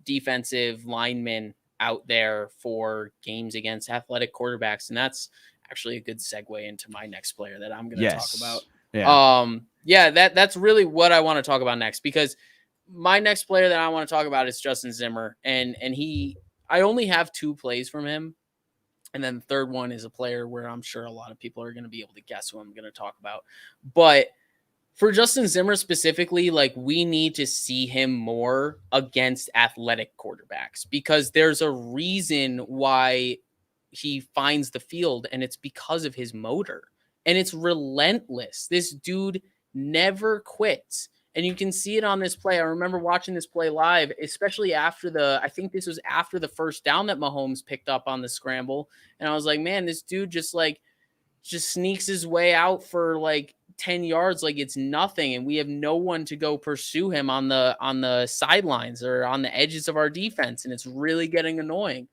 defensive linemen out there for games against athletic quarterbacks. And that's actually a good segue into my next player that I'm going to talk about. That's really what I want to talk about next, because my next player that I want to talk about is Justin Zimmer. And I only have 2 plays from him. And then the third one is a player where I'm sure a lot of people are going to be able to guess who I'm going to talk about. But for Justin Zimmer specifically, like, we need to see him more against athletic quarterbacks, because there's a reason why he finds the field, and it's because of his motor. And it's relentless. This dude never quits. And you can see it on this play. I remember watching this play live, especially after I think this was after the first down that Mahomes picked up on the scramble. And I was like, man, this dude just sneaks his way out for like 10 yards like it's nothing. And we have no one to go pursue him on the sidelines or on the edges of our defense. And it's really getting annoying.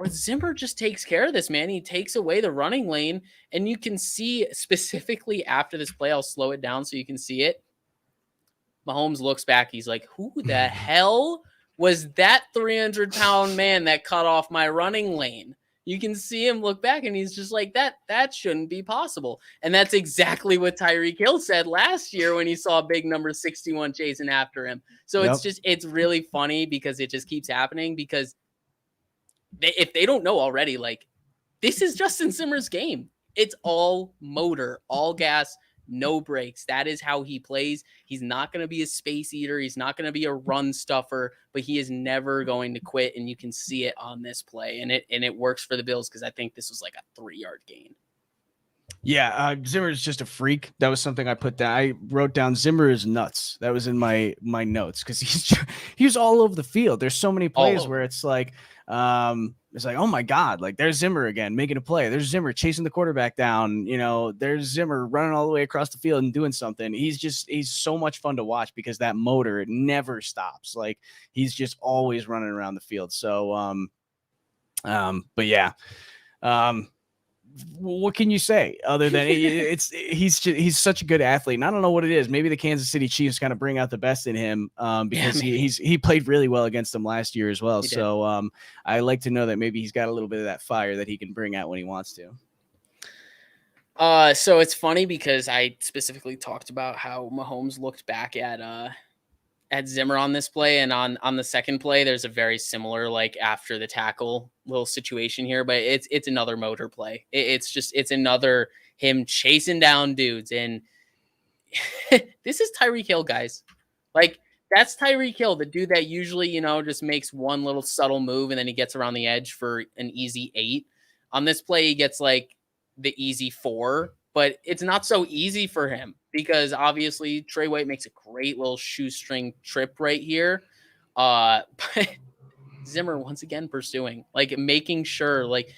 But Zimmer just takes care of this, man. He takes away the running lane, and you can see specifically after this play, I'll slow it down so you can see it. Mahomes looks back. He's like, who the hell was that 300-pound man that cut off my running lane? You can see him look back, and he's just like, that shouldn't be possible. And that's exactly what Tyreek Hill said last year when he saw big number 61 chasing after him. So it's really funny because it just keeps happening, because if they don't know already, like, this is Justin Zimmer's game. It's all motor, all gas, no brakes. That is how he plays. He's not going to be a space eater. He's not going to be a run stuffer, but he is never going to quit. And you can see it on this play. And it works for the Bills, because I think this was like a 3-yard gain. Yeah, Zimmer is just a freak. That was something I put down. I wrote down Zimmer is nuts. That was in my notes, because he's all over the field. There's so many plays where it's like, oh my God, like, there's Zimmer again making a play. There's Zimmer chasing the quarterback down. You know, there's Zimmer running all the way across the field and doing something. He's so much fun to watch, because that motor, it never stops. Like, he's just always running around the field. So, but yeah. what can you say other than he's such a good athlete, and I don't know what it is. Maybe the Kansas City Chiefs kind of bring out the best in him because he played really well against them last year as well. So I like to know that maybe he's got a little bit of that fire that he can bring out when he wants to. So it's funny because I specifically talked about how Mahomes looked back at Zimmer on this play, and on the second play, there's a very similar like after the tackle little situation here, but it's another motor play. It's another him chasing down dudes, and this is Tyreek Hill, guys. Like that's Tyreek Hill, the dude that usually just makes one little subtle move and then he gets around the edge for an easy 8. On this play, he gets like the easy 4, but it's not so easy for him because obviously Trey White makes a great little shoestring trip right here. But Zimmer once again pursuing, like making sure, like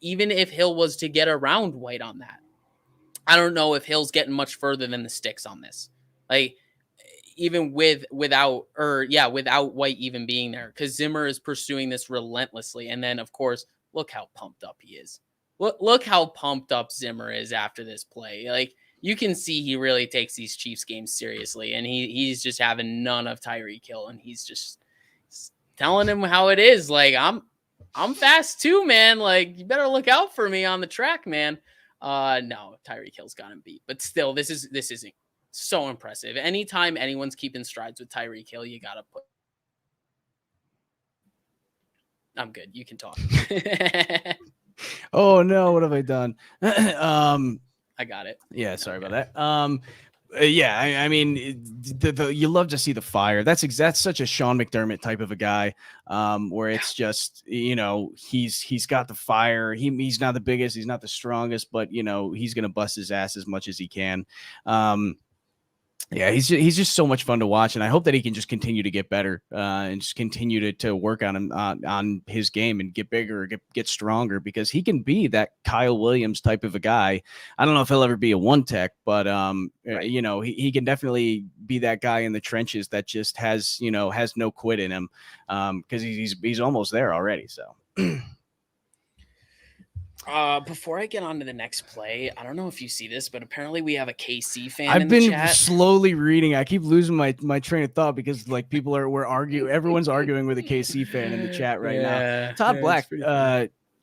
even if Hill was to get around White on that, I don't know if Hill's getting much further than the sticks on this. Like even without White even being there, because Zimmer is pursuing this relentlessly. And then of course, look how pumped up he is. Look how pumped up Zimmer is after this play. Like you can see he really takes these Chiefs games seriously, and he's just having none of Tyreek Hill, and he's just telling him how it is. Like I'm fast too, man. Like you better look out for me on the track, man. No, Tyreek Hill's got him beat, but still, this is so impressive. Anytime anyone's keeping strides with Tyreek Hill, you gotta put. I'm good. You can talk. Oh no, what have I done? I got it. Yeah, sorry about that. I mean, you love to see the fire. That's such a Sean McDermott type of a guy, where it's just he's got the fire. He's not the biggest, he's not the strongest, but he's gonna bust his ass as much as he can. Yeah, he's just so much fun to watch, and I hope that he can just continue to get better and just continue to work on him on his game and get bigger, get stronger, because he can be that Kyle Williams type of a guy. I don't know if he'll ever be a one tech, but right. He can definitely be that guy in the trenches that just has no quit in him, because he's almost there already. So. Before I get on to the next play, I don't know if you see this, but apparently we have a KC fan. I've been slowly reading. I keep losing my train of thought because like we're arguing. Everyone's arguing with a KC fan in the chat right now. Todd Black,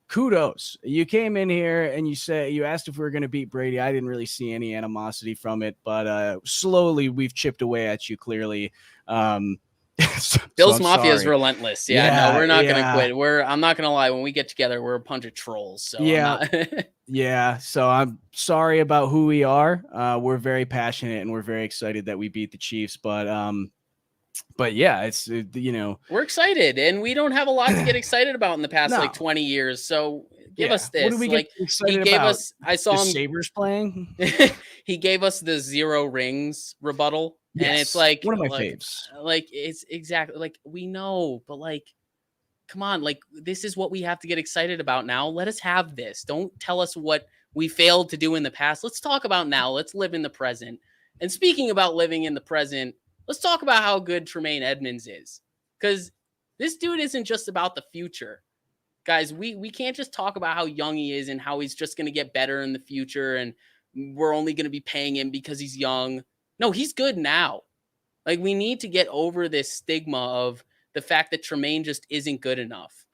kudos. You came in here and you asked if we were going to beat Brady. I didn't really see any animosity from it, but slowly we've chipped away at you clearly. Bills Mafia is relentless. No, we're not gonna quit. I'm not gonna lie, when we get together, we're a bunch of trolls. So so I'm sorry about who we are. We're very passionate and we're very excited that we beat the Chiefs, but yeah, it's we're excited and we don't have a lot to get excited about in the past 20 years. So give us this. What do we get excited he gave about? us I saw him Sabres playing. He gave us the 0 rings rebuttal. Yes, and it's like one of my faves. Like it's exactly like we know, but like, come on, like this is what we have to get excited about now. Let us have this. Don't tell us what we failed to do in the past. Let's talk about now. Let's live in the present. And speaking about living in the present, let's talk about how good Tremaine Edmunds is, because this dude isn't just about the future, guys. We can't just talk about how young he is and how he's just going to get better in the future, and we're only going to be paying him because he's young. No, he's good now. Like, we need to get over this stigma of the fact that Tremaine just isn't good enough.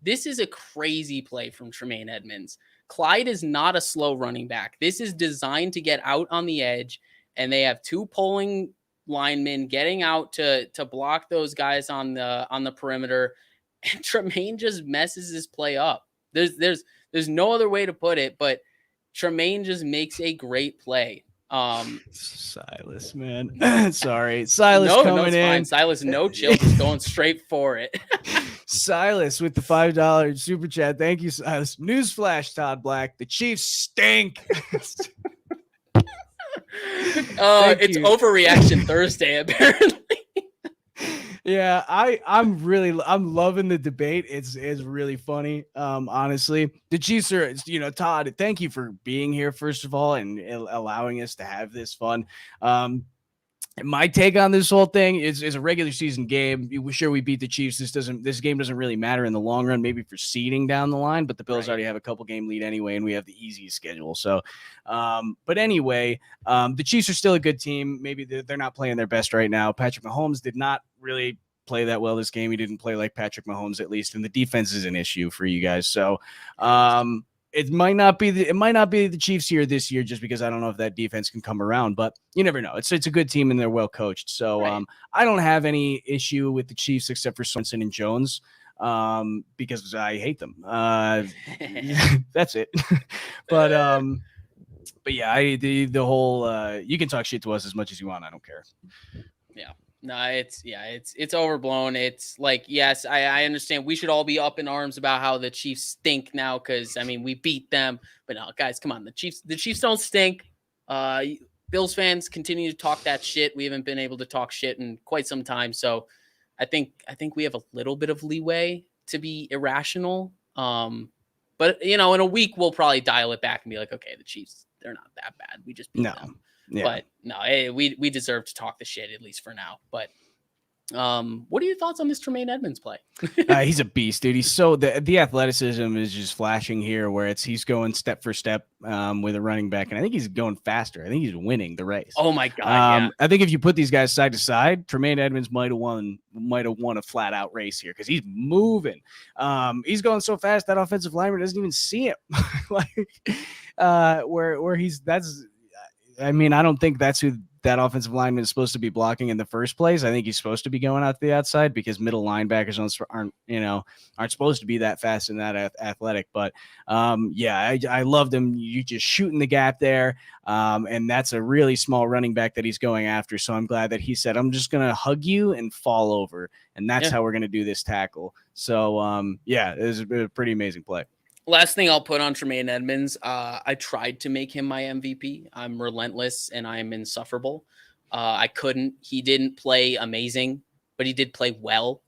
This is a crazy play from Tremaine Edmunds. Clyde is not a slow running back. This is designed to get out on the edge, and they have 2 pulling linemen getting out to block those guys on the perimeter, and Tremaine just messes his play up. There's no other way to put it, but Tremaine just makes a great play. Silas, man. Sorry. Silas coming in. Fine. Silas, no chill, just going straight for it. Silas with the $5 super chat. Thank you, Silas. Newsflash, Todd Black. The Chiefs stink. It's overreaction Thursday, apparently. Yeah, I'm loving the debate. It's really funny. Honestly, the Chiefs are, Todd, thank you for being here, first of all, and allowing us to have this fun. My take on this whole thing is a regular season game. We're sure we beat the Chiefs. This game doesn't really matter in the long run, maybe for seeding down the line, but the Bills already have a couple game lead anyway, and we have the easiest schedule. So, but anyway, the Chiefs are still a good team. Maybe they're not playing their best right now. Patrick Mahomes did not really play that well this game. He didn't play like Patrick Mahomes, at least, and the defense is an issue for you guys. So, it might not be the Chiefs here this year, just because I don't know if that defense can come around, but you never know. It's a good team and they're well coached. So I don't have any issue with the Chiefs except for Sorensen and Jones, because I hate them. That's it. But yeah, the whole you can talk shit to us as much as you want. I don't care. Yeah. No, it's overblown. It's like, yes, I understand we should all be up in arms about how the Chiefs stink now, because I mean we beat them, but no, guys, come on, the Chiefs don't stink. Bills fans continue to talk that shit. We haven't been able to talk shit in quite some time, so I think we have a little bit of leeway to be irrational. But in a week we'll probably dial it back and be like, okay, the Chiefs, they're not that bad. We just beat them. Yeah. But no, we deserve to talk the shit, at least for now. But what are your thoughts on this Tremaine Edmunds play? He's a beast, dude. He's so the athleticism is just flashing here, where he's going step for step with a running back, and I think he's going faster. I think he's winning the race. Oh my god! I think if you put these guys side to side, Tremaine Edmunds might have won a flat out race here, because he's moving. He's going so fast that offensive lineman doesn't even see him. Where he's that's. I mean, I don't think that's who that offensive lineman is supposed to be blocking in the first place. I think he's supposed to be going out to the outside, because middle linebackers aren't supposed to be that fast and that athletic. But I loved him. You just shooting the gap there, and that's a really small running back that he's going after. So I'm glad that he said, "I'm just gonna hug you and fall over," and that's how we're gonna do this tackle. So it was a pretty amazing play. Last thing I'll put on Tremaine Edmunds, I tried to make him my MVP. I'm relentless and I'm insufferable. I couldn't. He didn't play amazing, but he did play well.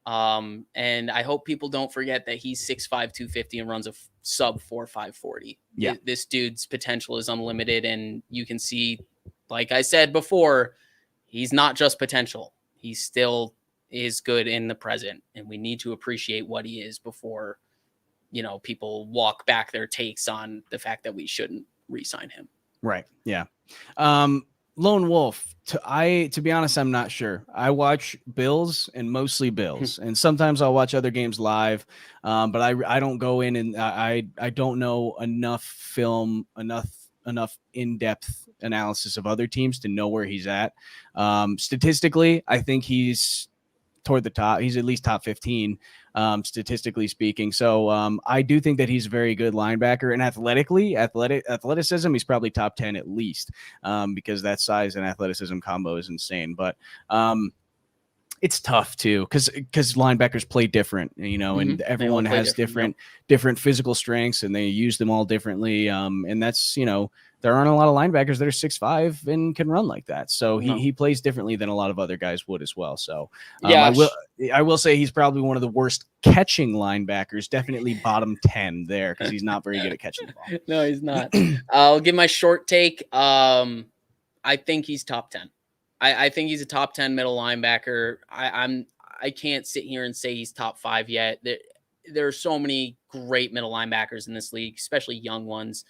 And I hope people don't forget that he's 6'5", 250 and runs a sub 4.5 40. Yeah. This dude's potential is unlimited, and you can see, like I said before, he's not just potential. He still is good in the present, and we need to appreciate what he is before people walk back their takes on the fact that we shouldn't re-sign him. Right. Yeah. Lone Wolf. To be honest, I'm not sure. I watch Bills and mostly Bills, and sometimes I'll watch other games live. But I don't go in and I don't know enough film, enough in-depth analysis of other teams to know where he's at. Statistically, I think he's toward the top. He's at least top 15, statistically speaking. So I do think that he's a very good linebacker, and athleticism, he's probably top 10 at least, because that size and athleticism combo is insane. But it's tough too, because linebackers play different, and everyone has different physical strengths, and they use them all differently. And that's, there aren't a lot of linebackers that are 6'5" and can run like that. So he plays differently than a lot of other guys would as well. So I will say he's probably one of the worst catching linebackers, definitely bottom 10 there, because he's not very good at catching the ball. No, he's not. I'll give my short take. I think he's top 10. I think he's a top 10 middle linebacker. I can't sit here and say he's top 5 yet. There are so many great middle linebackers in this league, especially young ones.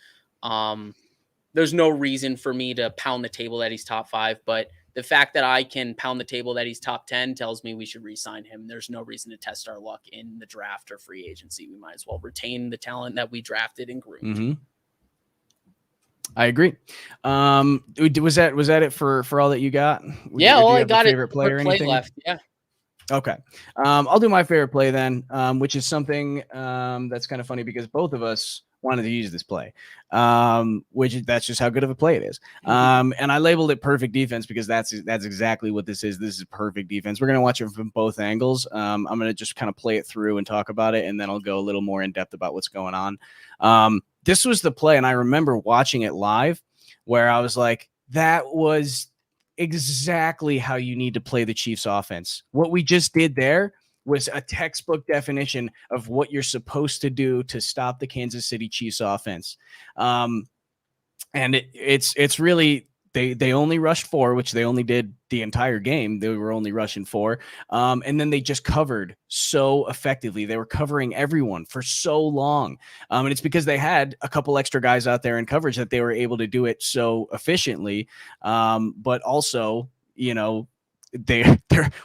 There's no reason for me to pound the table that he's top 5, but the fact that I can pound the table that he's top 10 tells me we should re-sign him. There's no reason to test our luck in the draft or free agency. We might as well retain the talent that we drafted and groomed. Mm-hmm. I agree. Was that it for all that you got? Yeah, all I got favorite player or anything left. Yeah. Okay. I'll do my favorite play then, which is something that's kind of funny, because both of us wanted to use this play, that's just how good of a play it is. And I labeled it perfect defense, because that's exactly what this is. This is perfect defense. We're going to watch it from both angles. I'm going to just kind of play it through and talk about it, and then I'll go a little more in depth about what's going on. This was the play, and I remember watching it live, where I was like, that was exactly how you need to play the Chiefs offense. What we just did there was a textbook definition of what you're supposed to do to stop the Kansas City Chiefs offense. And it's really they only rushed 4, which they only did the entire game. They were only rushing 4. And then they just covered so effectively. They were covering everyone for so long. And it's because they had a couple extra guys out there in coverage that they were able to do it so efficiently. But also, you know,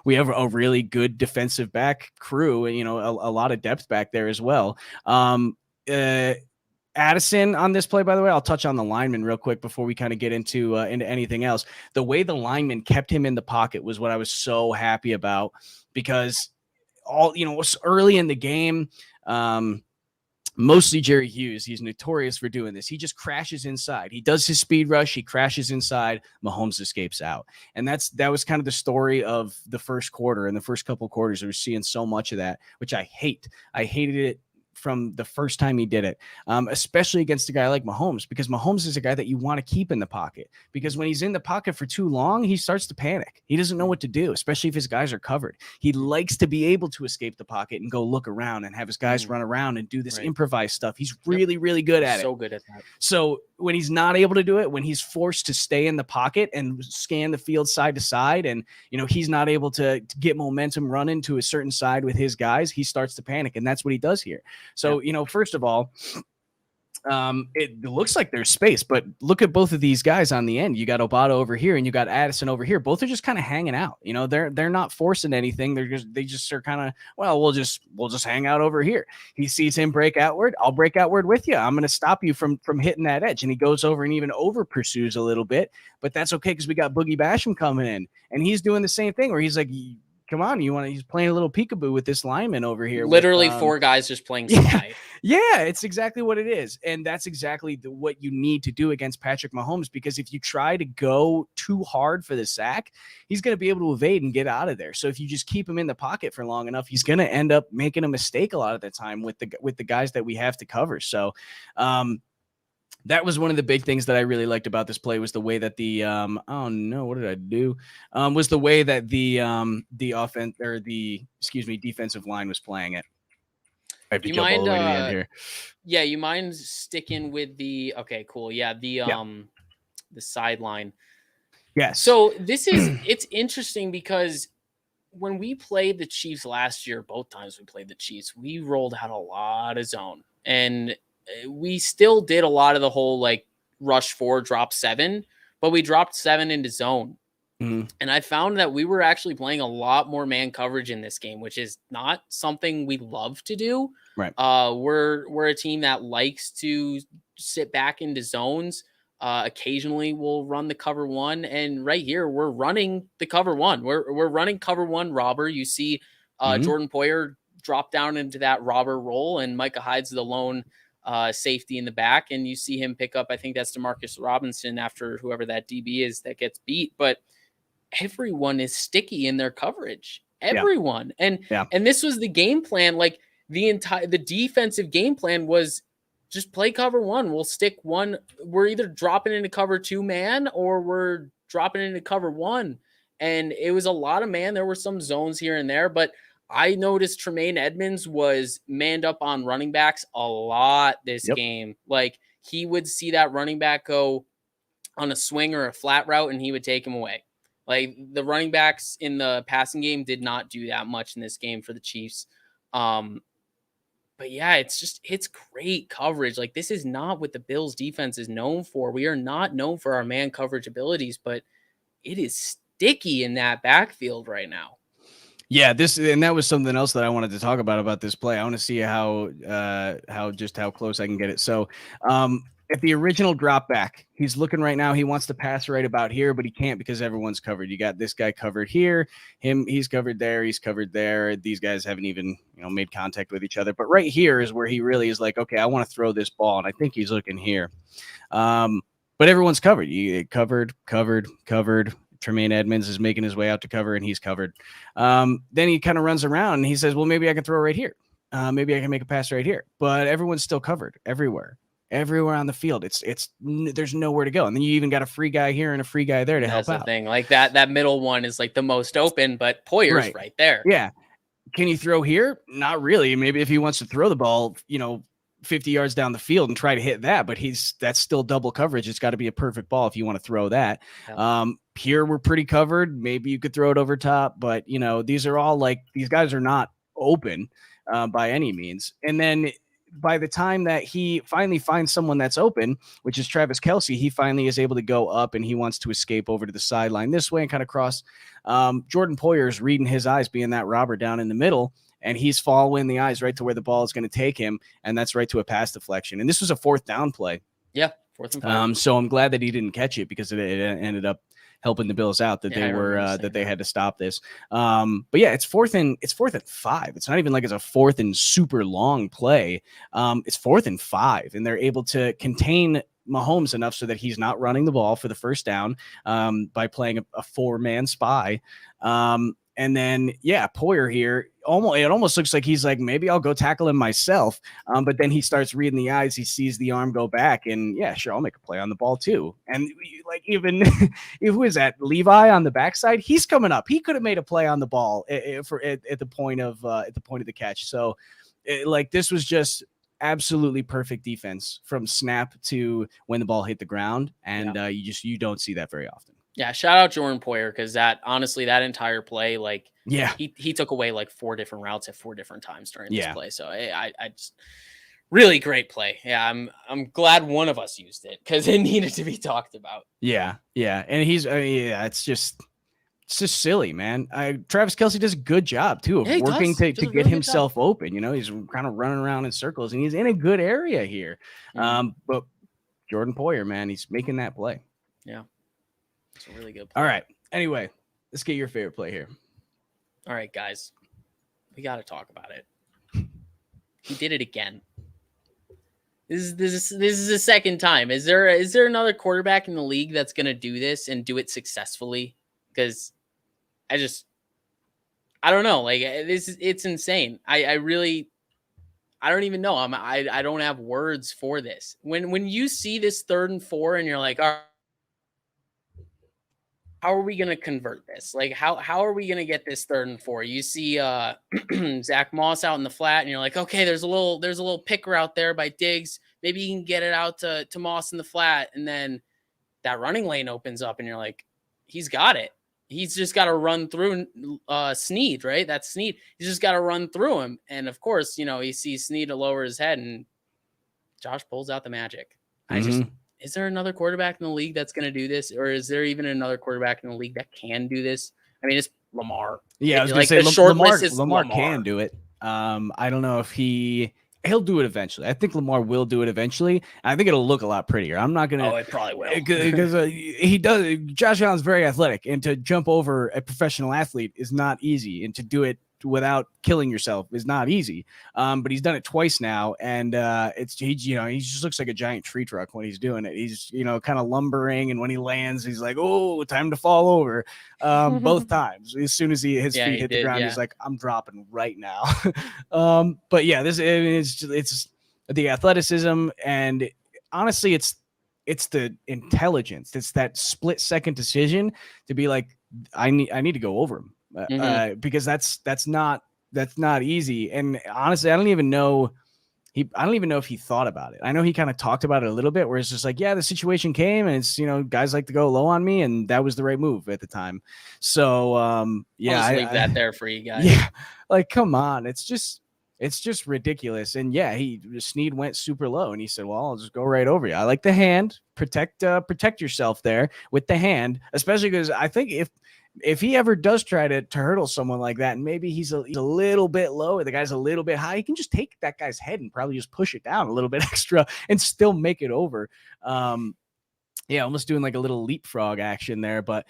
we have a really good defensive back crew, and, you know, a lot of depth back there as well. Addison on this play, by the way, I'll touch on the lineman real quick before we kind of get into anything else. The way the lineman kept him in the pocket was what I was so happy about, because early in the game, mostly Jerry Hughes, he's notorious for doing this. He just crashes inside. He does his speed rush. He crashes inside. Mahomes escapes out. And that was kind of the story of the first quarter. In the first couple quarters, we were seeing so much of that, which I hate. I hated it from the first time he did it, especially against a guy like Mahomes, because Mahomes is a guy that you want to keep in the pocket, because when he's in the pocket for too long, he starts to panic. He doesn't know what to do, especially if his guys are covered. He likes to be able to escape the pocket and go look around and have his guys run around and do this improvised stuff. He's really, really good at it. So good at that. So when he's not able to do it, when he's forced to stay in the pocket and scan the field side to side, and, you know, he's not able to get momentum running to a certain side with his guys, he starts to panic. And that's what he does here. So, you know, first of all, it looks like there's space, but look at both of these guys on the end. You got Obata over here and you got Addison over here. Both are just kind of hanging out. You know, they're not forcing anything. They just are kind of, well, we'll just hang out over here. He sees him break outward. I'll break outward with you. I'm going to stop you from hitting that edge. And he goes over and even over pursues a little bit, but that's okay, because we got Boogie Basham coming in, and he's doing the same thing where he's like, come on, he's playing a little peekaboo with this lineman over here. Literally 4 guys just playing spy. Yeah, it's exactly what it is. And that's exactly what you need to do against Patrick Mahomes, because if you try to go too hard for the sack, he's going to be able to evade and get out of there. So if you just keep him in the pocket for long enough, he's going to end up making a mistake a lot of the time with the guys that we have to cover. So, that was one of the big things that I really liked about this play, was the way that the oh no, what did I do? Was the way that the offense, or the defensive line was playing it. I have to jump all the way to the end here. Yeah, you mind sticking with the cool. Yeah, the sideline. Yes. So it's interesting, because when we played the Chiefs last year, both times we played the Chiefs, we rolled out a lot of zone, and we still did a lot of the whole like rush 4, drop 7, but we dropped 7 into zone. And I found that we were actually playing a lot more man coverage in this game, which is not something we love to do. Right. We're a team that likes to sit back into zones. Occasionally we'll run the cover 1, and right here we're running the cover 1. We're running cover 1 robber. You see Jordan Poyer drop down into that robber role, and Micah Hyde's the lone safety in the back, and you see him pick up, I think that's Demarcus Robinson, after whoever that DB is that gets beat. But everyone is sticky in their coverage. Everyone. And this was the game plan. Like the defensive game plan was just play cover 1. We'll stick one. We're either dropping into cover 2 man, or we're dropping into cover 1. And it was a lot of man. There were some zones here and there, but I noticed Tremaine Edmunds was manned up on running backs a lot this game. Like, he would see that running back go on a swing or a flat route, and he would take him away. Like, the running backs in the passing game did not do that much in this game for the Chiefs. But yeah, it's great coverage. Like, this is not what the Bills defense is known for. We are not known for our man coverage abilities, but it is sticky in that backfield right now. Yeah, that was something else that I wanted to talk about this play. I want to see how close I can get it. So, at the original drop back, he's looking right now. He wants to pass right about here, but he can't because everyone's covered. You got this guy covered here. He's covered there. He's covered there. These guys haven't even, made contact with each other. But right here is where he really is like, okay, I want to throw this ball, and I think he's looking here. But everyone's covered. Covered. Tremaine Edmunds is making his way out to cover, and he's covered. Then he kind of runs around, and he says, well, maybe I can throw right here. Maybe I can make a pass right here. But everyone's still covered everywhere on the field. There's nowhere to go. And then you even got a free guy here and a free guy there to help out. That's the thing. Like that middle one is like the most open, but Poyer's right there. Yeah. Can you throw here? Not really. Maybe if he wants to throw the ball, 50 yards down the field and try to hit that, but that's still double coverage. It's got to be a perfect ball if you want to throw that. Yeah. Here we're pretty covered. Maybe you could throw it over top, but these are all like, these guys are not open by any means. And then by the time that he finally finds someone that's open, which is Travis Kelce, he finally is able to go up and he wants to escape over to the sideline this way and kind of cross. Jordan Poyer's reading his eyes, being that robber down in the middle, and he's following the eyes right to where the ball is going to take him, and that's right to a pass deflection. And this was a 4th down play. Yeah, 4th and 5. So I'm glad that he didn't catch it, because it ended up helping the Bills out that they had to stop this. But yeah, it's 4th and 5. It's not even like it's a 4th and super long play. It's 4th and 5, and they're able to contain Mahomes enough so that he's not running the ball for the first down by playing a 4-man spy. And then, Poyer here, it almost looks like he's like, maybe I'll go tackle him myself. But then he starts reading the eyes. He sees the arm go back, and sure, I'll make a play on the ball too. And like, even who is that? Levi on the backside, he's coming up. He could have made a play on the ball at the point of the catch. So, this was just absolutely perfect defense from snap to when the ball hit the ground, and you don't see that very often. Yeah, shout out Jordan Poyer, because that entire play, like, he took away like 4 different routes at 4 different times during this play. So I just really great play. Yeah, I'm glad one of us used it, because it needed to be talked about. Yeah, and it's just silly, man. Travis Kelce does a good job too of working to get himself open. He's kind of running around in circles, and he's in a good area here. But Jordan Poyer, man, he's making that play. Yeah. It's a really good play. All right. Anyway, let's get your favorite play here. All right, guys. We got to talk about it. He did it again. This is the second time. Is there another quarterback in the league that's going to do this and do it successfully? Because I don't know. Like, it's insane. I don't even know. I don't have words for this. When you see this 3rd and 4 and you're like, all right, how are we going to convert this? Like, how are we going to get this 3rd and 4? You see Zack Moss out in the flat, and you're like, okay, there's a little pick route there by Diggs. Maybe you can get it out to Moss in the flat, and then that running lane opens up, and you're like, he's got it. He's just got to run through Snead, right? That's Snead. He's just got to run through him. And of course, he sees Snead to lower his head, and Josh pulls out the magic. Is there another quarterback in the league that's going to do this? Or is there even another quarterback in the league that can do this? I mean, it's Lamar. Yeah, I was going to say Lamar can do it. I don't know if he'll do it eventually. I think Lamar will do it eventually. I think it'll look a lot prettier. I'm not going to. Oh, it probably will. Because he does. Josh Allen's very athletic, and to jump over a professional athlete is not easy, and to do it without killing yourself is not easy. But he's done it twice now, and he just looks like a giant tree truck when he's doing it. He's kind of lumbering, and when he lands, he's like, oh, time to fall over. Both times, as soon as his feet hit the ground, he's like, I'm dropping right now. But yeah, it's the athleticism, and honestly, it's the intelligence. It's that split-second decision to be like, I need to go over him. Because that's not easy. And honestly, I don't even know if he thought about it. I know he kind of talked about it a little bit, where it's just like, the situation came, and it's, guys like to go low on me, and that was the right move at the time. So I'll just leave that there for you guys. Yeah, like, come on, it's just ridiculous. And Snead went super low, and he said, well, I'll just go right over you. I like the hand, protect yourself there with the hand, especially because I think if he ever does try to hurdle someone like that, and maybe he's a little bit low, or the guy's a little bit high, he can just take that guy's head and probably just push it down a little bit extra and still make it over. Almost doing like a little leapfrog action there. But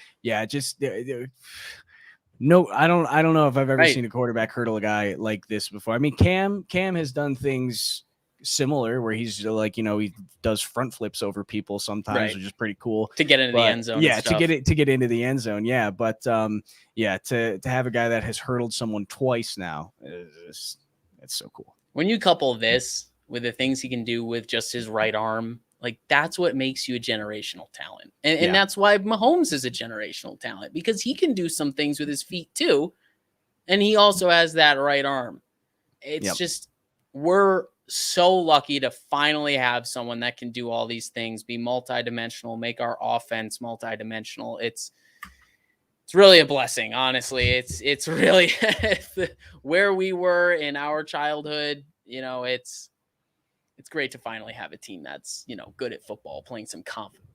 no, I don't know if I've ever seen a quarterback hurdle a guy like this before. I mean, Cam has done things similar where he's like, he does front flips over people sometimes, which is pretty cool to get into the end zone. Yeah, to get into the end zone. Yeah, but to have a guy that has hurdled someone twice now, it's so cool. When you couple this with the things he can do with just his right arm, like, that's what makes you a generational talent. And that's why Mahomes is a generational talent, because he can do some things with his feet too. And he also has that right arm. It's just, we're so lucky to finally have someone that can do all these things, be multidimensional, make our offense multidimensional. It's really a blessing, honestly. It's really where we were in our childhood. It's great to finally have a team that's good at football, playing some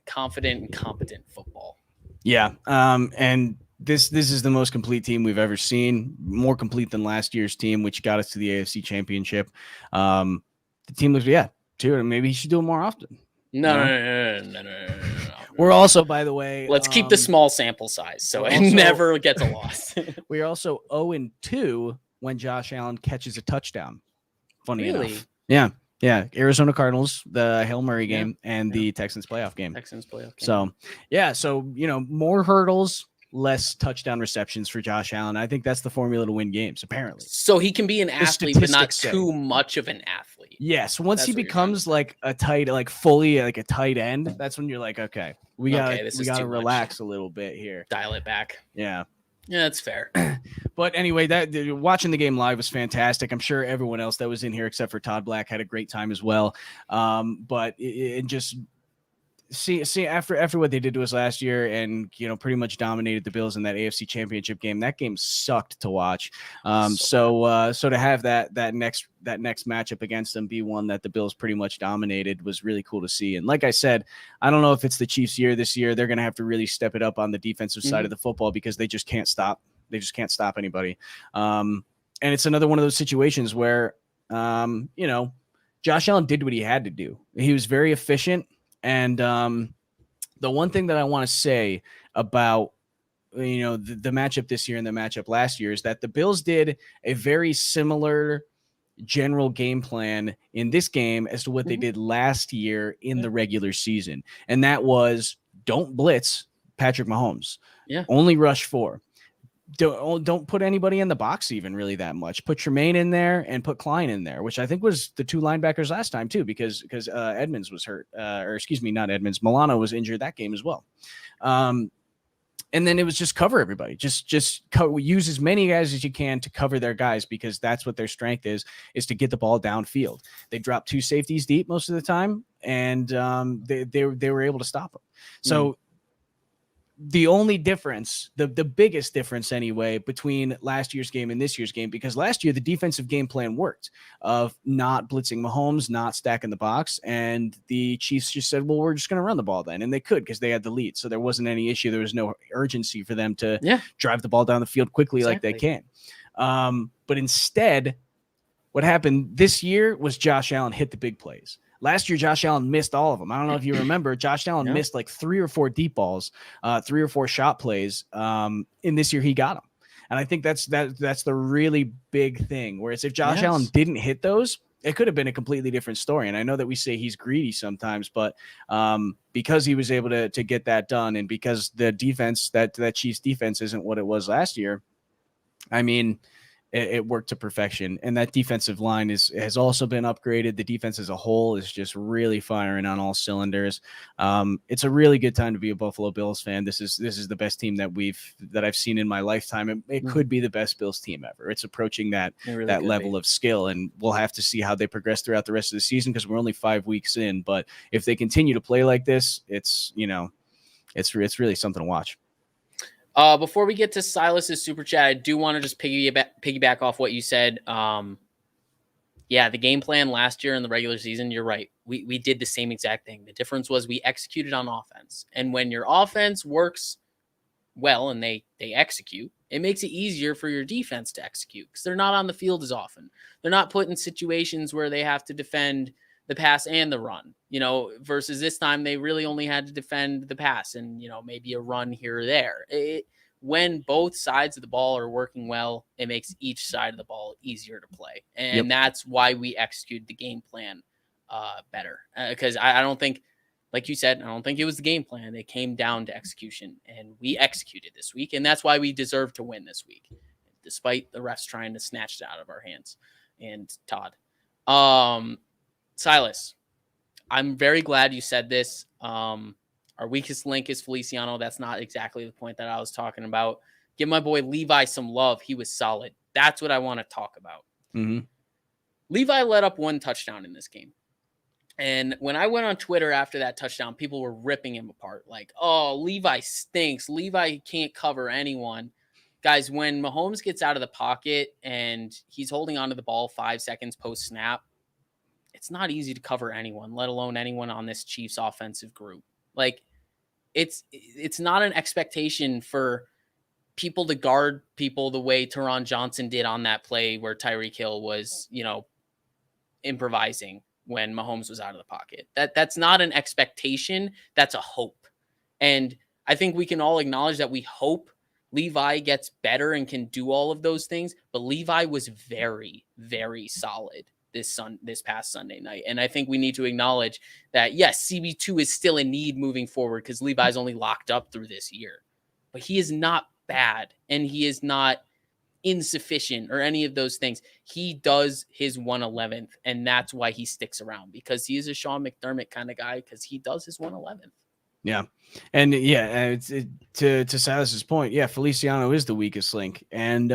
confident and competent football. Yeah, and this is the most complete team we've ever seen, more complete than last year's team, which got us to the AFC Championship. The team looks, too. Maybe he should do it more often. No. We're also, by the way, let's keep the small sample size so it never gets a loss. We're also 0-2 when Josh Allen catches a touchdown. Funny enough. Yeah. Arizona Cardinals, the Hail Murray game, and the Texans playoff game. So, more hurdles, less touchdown receptions for Josh Allen. I think that's the formula to win games, apparently. So he can be an athlete, but not too much of an athlete. Yes. Once he becomes like a tight, like fully like a tight end, that's when you're like, okay, we gotta relax a little bit here. Dial it back. Yeah. Yeah, that's fair. But anyway, watching the game live was fantastic. I'm sure everyone else that was in here except for Todd Black had a great time as well. But it just see after what they did to us last year and pretty much dominated the Bills in that AFC Championship game. That game sucked to watch. So to have that next matchup against them be one that the Bills pretty much dominated was really cool to see. And like I said, I don't know if it's the Chiefs' year this year. They're going to have to really step it up on the defensive side of the football because they just can't stop. They just can't stop anybody. And it's another one of those situations where Josh Allen did what he had to do. He was very efficient. And the one thing that I want to say about the matchup this year and the matchup last year is that the Bills did a very similar general game plan in this game as to what they did last year in the regular season, and that was don't blitz Patrick Mahomes. Only rush 4. Don't put anybody in the box even really that much. Put Tremaine in there and put Klein in there, which I think was the 2 linebackers last time too, because Edmunds was hurt, not Edmunds. Milano was injured that game as well. And then it was just cover everybody. Just use as many guys as you can to cover their guys because that's what their strength is to get the ball downfield. They dropped 2 safeties deep most of the time, and they were able to stop them. So. The only difference, the biggest difference anyway, between last year's game and this year's game, because last year the defensive game plan worked of not blitzing Mahomes, not stacking the box, and the Chiefs just said, well, we're just going to run the ball then. And they could because they had the lead. So there wasn't any issue. There was no urgency for them to drive the ball down the field quickly like they can. But instead, what happened this year was Josh Allen hit the big plays. Last year, Josh Allen missed all of them. I don't know if you remember. Josh Allen missed like 3 or 4 deep balls, 3 or 4 shot plays. In this year, he got them. And I think that's the really big thing. Whereas if Josh Allen didn't hit those, it could have been a completely different story. And I know that we say he's greedy sometimes, but because he was able to get that done and because the defense, that Chiefs defense isn't what it was last year, I mean – it worked to perfection. And that defensive line has also been upgraded. The defense as a whole is just really firing on all cylinders. It's a really good time to be a Buffalo Bills fan. This is the best team that I've seen in my lifetime. It could be the best Bills team ever. It's approaching that level of skill, and we'll have to see how they progress throughout the rest of the season because we're only 5 weeks in. But if they continue to play like this, it's really something to watch. Before we get to Silas's super chat, I do want to just piggyback off what you said. The game plan last year in the regular season, you're right. We did the same exact thing. The difference was we executed on offense. And when your offense works well and they execute, it makes it easier for your defense to execute because they're not on the field as often. They're not put in situations where they have to defend the pass and the run, versus this time they really only had to defend the pass and, maybe a run here or there. When both sides of the ball are working well, it makes each side of the ball easier to play. And that's why we executed the game plan better. Because I don't think, like you said, I don't think it was the game plan. It came down to execution, and we executed this week. And that's why we deserve to win this week, despite the refs trying to snatch it out of our hands. And Todd. Silas, I'm very glad you said this. Our weakest link is Feliciano. That's not exactly the point that I was talking about. Give my boy Levi some love. He was solid. That's what I want to talk about. Levi let up 1 touchdown in this game. And when I went on Twitter after that touchdown, people were ripping him apart. Like, oh, Levi stinks. Levi can't cover anyone. Guys, when Mahomes gets out of the pocket and he's holding onto the ball 5 seconds post snap, it's not easy to cover anyone, let alone anyone on this Chiefs offensive group. Like, it's not an expectation for people to guard people the way Teron Johnson did on that play where Tyreek Hill was, improvising when Mahomes was out of the pocket. That's not an expectation. That's a hope. And I think we can all acknowledge that we hope Levi gets better and can do all of those things. But Levi was very, very solid this past Sunday night. And I think we need to acknowledge that, yes, CB2 is still in need moving forward because Levi's only locked up through this year. But he is not bad, and he is not insufficient or any of those things. He does his 111th, and that's why he sticks around, because he is a Sean McDermott kind of guy, because he does his 111th. Yeah. And yeah, to Silas's point, yeah, Feliciano is the weakest link. And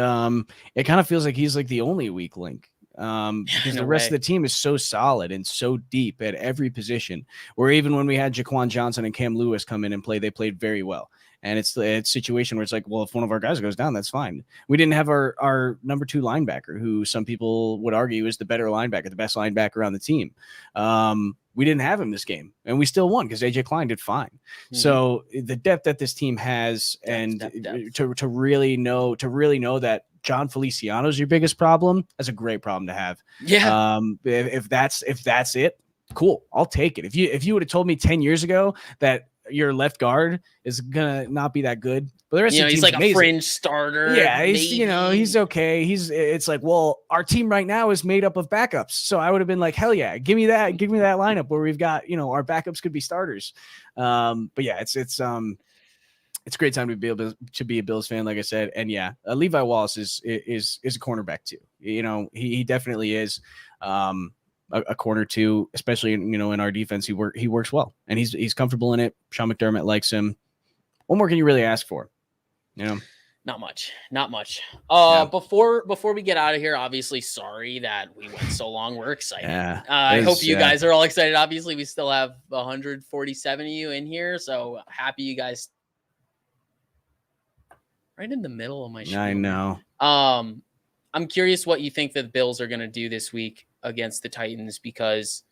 it kind of feels like he's like the only weak link. Because the rest of the team is so solid and so deep at every position, where even when we had Jaquan Johnson and Cam Lewis come in and play, they played very well. And it's a situation where it's like, well, if one of our guys goes down, that's fine. We didn't have our number 2 linebacker, who some people would argue is the better linebacker, the best linebacker on the team. We didn't have him this game, and we still won because AJ Klein did fine. Mm-hmm. So the depth that this team has, depth. To really know that John Feliciano is your biggest problem, that's a great problem to have. Yeah. If that's it, cool, I'll take it. If you would have told me 10 years ago that your left guard is gonna not be that good, but the rest of the team's he's like amazing. A fringe starter. Yeah, he's okay. It's like, well, our team right now is made up of backups. So I would have been like, hell yeah, give me that lineup where we've got, our backups could be starters. But yeah, it's a great time to be a Bills fan, like I said. And yeah, Levi Wallace is a cornerback too. He definitely is. A corner too, especially in our defense. He works well, and he's comfortable in it. Sean McDermott likes him. What more can you really ask for? Not much. Yeah. Before we get out of here, obviously, sorry that we went so long. We're excited. Yeah, I hope you guys are all excited. Obviously, we still have 147 of you in here, so happy you guys. Right in the middle of my show. I know. I'm curious what you think the Bills are going to do this week against the Titans, because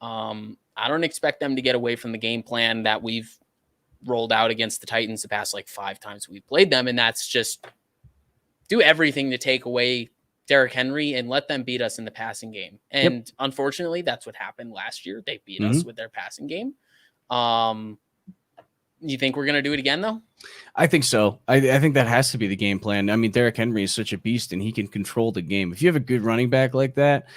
I don't expect them to get away from the game plan that we've rolled out against the Titans the past 5 times we've played them. And that's just do everything to take away Derrick Henry and let them beat us in the passing game. And Unfortunately, that's what happened last year. They beat us with their passing game. You think we're going to do it again, though? I think so. I think that has to be the game plan. I mean, Derrick Henry is such a beast, and he can control the game. If you have a good running back like that,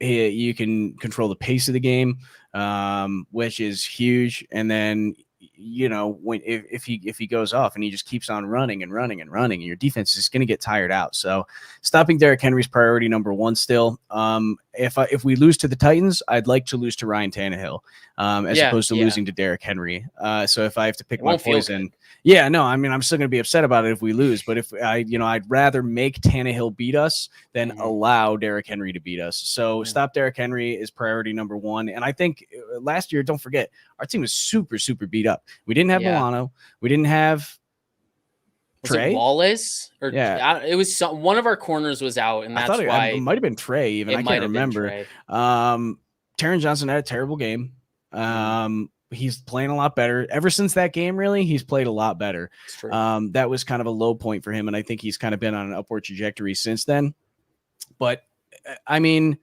you can control the pace of the game, which is huge. And then, if he goes off and he just keeps on running, your defense is going to get tired out. So stopping Derrick Henry's priority number 1 still. If we lose to the Titans, I'd like to lose to Ryan Tannehill, as opposed to losing to Derrick Henry. So if I have to pick my poison, I'm still going to be upset about it if we lose. But if I'd rather make Tannehill beat us than allow Derrick Henry to beat us. So stop Derrick Henry is priority number 1. And I think last year, don't forget, our team was super, super beat up. We didn't have Milano. We didn't have Trey Wallace, or it was one of our corners was out, and that's why it might have been Trey. Even I can't remember. Taron Johnson had a terrible game. He's playing a lot better ever since that game. Really, he's played a lot better. That was kind of a low point for him, and I think he's kind of been on an upward trajectory since then. But I mean,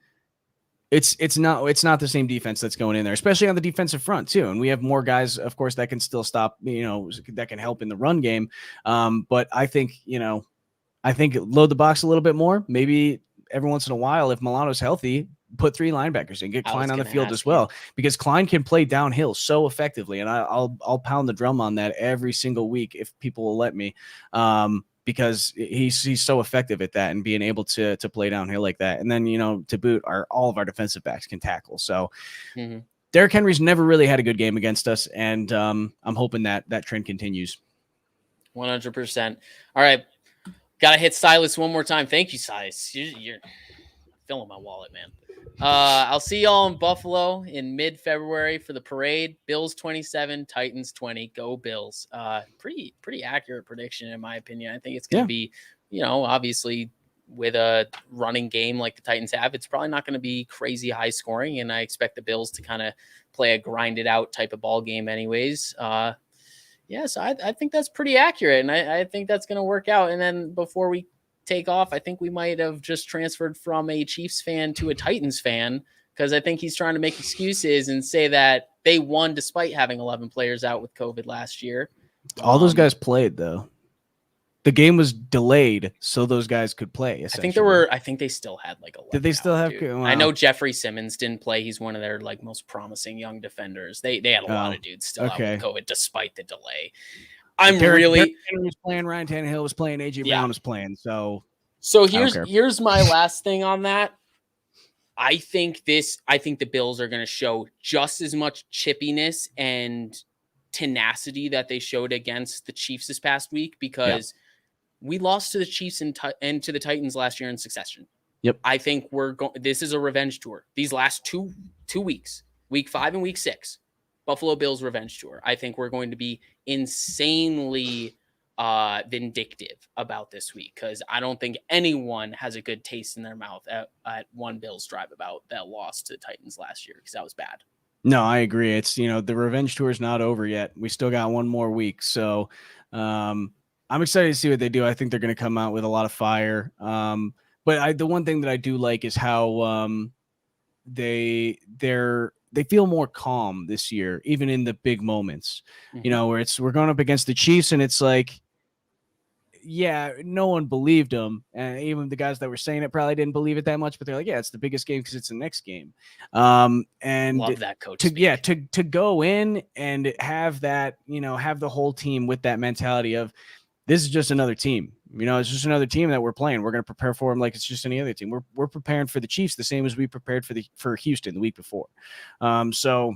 it's not the same defense that's going in there, especially on the defensive front too. And we have more guys, of course, that can still stop, that can help in the run game. But I think load the box a little bit more. Maybe every once in a while, if Milano's healthy, put 3 linebackers and get Klein on the field as well, because Klein can play downhill so effectively. And I'll pound the drum on that every single week if people will let me. Because he's so effective at that and being able to play downhill like that. And then, to boot, all of our defensive backs can tackle. So Derrick Henry's never really had a good game against us. And I'm hoping that trend continues. 100%. All right. Got to hit Silas one more time. Thank you, Silas. You're filling my wallet, man. I'll see y'all in Buffalo in mid-February for the parade. Bills 27, Titans 20. Go Bills. Pretty accurate prediction in my opinion. I think it's going to be, obviously with a running game like the Titans have, it's probably not going to be crazy high scoring, and I expect the Bills to kind of play a grinded out type of ball game anyways. So I think that's pretty accurate, and I think that's going to work out. And then before we take off, I think we might have just transferred from a Chiefs fan to a Titans fan, because I think he's trying to make excuses and say that they won despite having 11 players out with COVID last year. All those guys played, though. The game was delayed so those guys could play. I think they still had like 11. Did they still have? Wow. I know Jeffrey Simmons didn't play. He's one of their like most promising young defenders. They had a lot of dudes still out with COVID despite the delay. Derrick Henry was playing, Ryan Tannehill was playing, AJ Brown was playing. So here's my last thing on that. I think the Bills are going to show just as much chippiness and tenacity that they showed against the Chiefs this past week, because we lost to the Chiefs and to the Titans last year in succession. Yep. I think this is a revenge tour. These last two weeks, week 5 and week 6, Buffalo Bills revenge tour. I think we're going to be insanely vindictive about this week, because I don't think anyone has a good taste in their mouth at one Bills drive about that loss to the Titans last year, because that was bad. No, I agree. It's, the revenge tour is not over yet. We still got one more week. So I'm excited to see what they do. I think they're going to come out with a lot of fire. But the one thing that I do like is how they feel more calm this year, even in the big moments, where we're going up against the Chiefs and it's like, no one believed them. And even the guys that were saying it probably didn't believe it that much, but they're like, it's the biggest game because it's the next game. And love that coach. To go in and have that, have the whole team with that mentality of, this is just another team. It's just another team that we're playing. We're going to prepare for them like it's just any other team. We're preparing for the Chiefs the same as we prepared for Houston the week before. So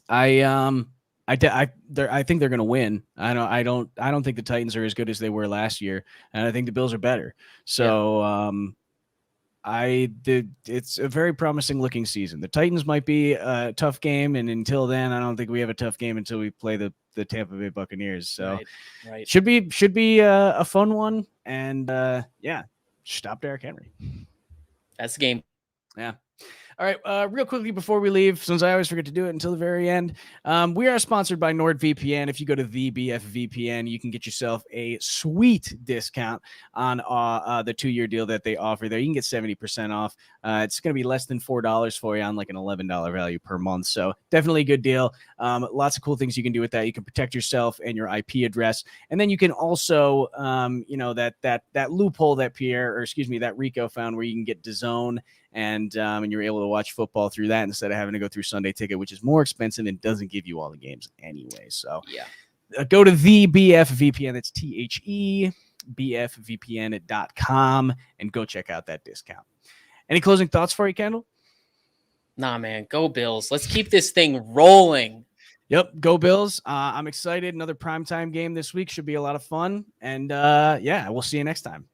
I think they're going to win. I don't think the Titans are as good as they were last year, and I think the Bills are better. So it's a very promising looking season. The Titans might be a tough game, and until then, I don't think we have a tough game until we play the Tampa Bay Buccaneers. So right. should be a fun one. And stop Derrick Henry. That's the game. Yeah. All right, real quickly before we leave, since I always forget to do it until the very end, we are sponsored by NordVPN. If you go to the BFVPN, you can get yourself a sweet discount on the 2-year deal that they offer there. You can get 70% off. It's going to be less than $4 for you on like an $11 value per month. So definitely a good deal. Lots of cool things you can do with that. You can protect yourself and your IP address. And then you can also, that loophole that Rico found where you can get DAZN and you're able to watch football through that instead of having to go through Sunday Ticket, which is more expensive and doesn't give you all the games anyway. So go to the BFVPN. That's THEBFVPN.com and go check out that discount. Any closing thoughts for you, Kendall? Nah, man. Go Bills. Let's keep this thing rolling. Yep. Go Bills. I'm excited. Another primetime game this week should be a lot of fun. And we'll see you next time.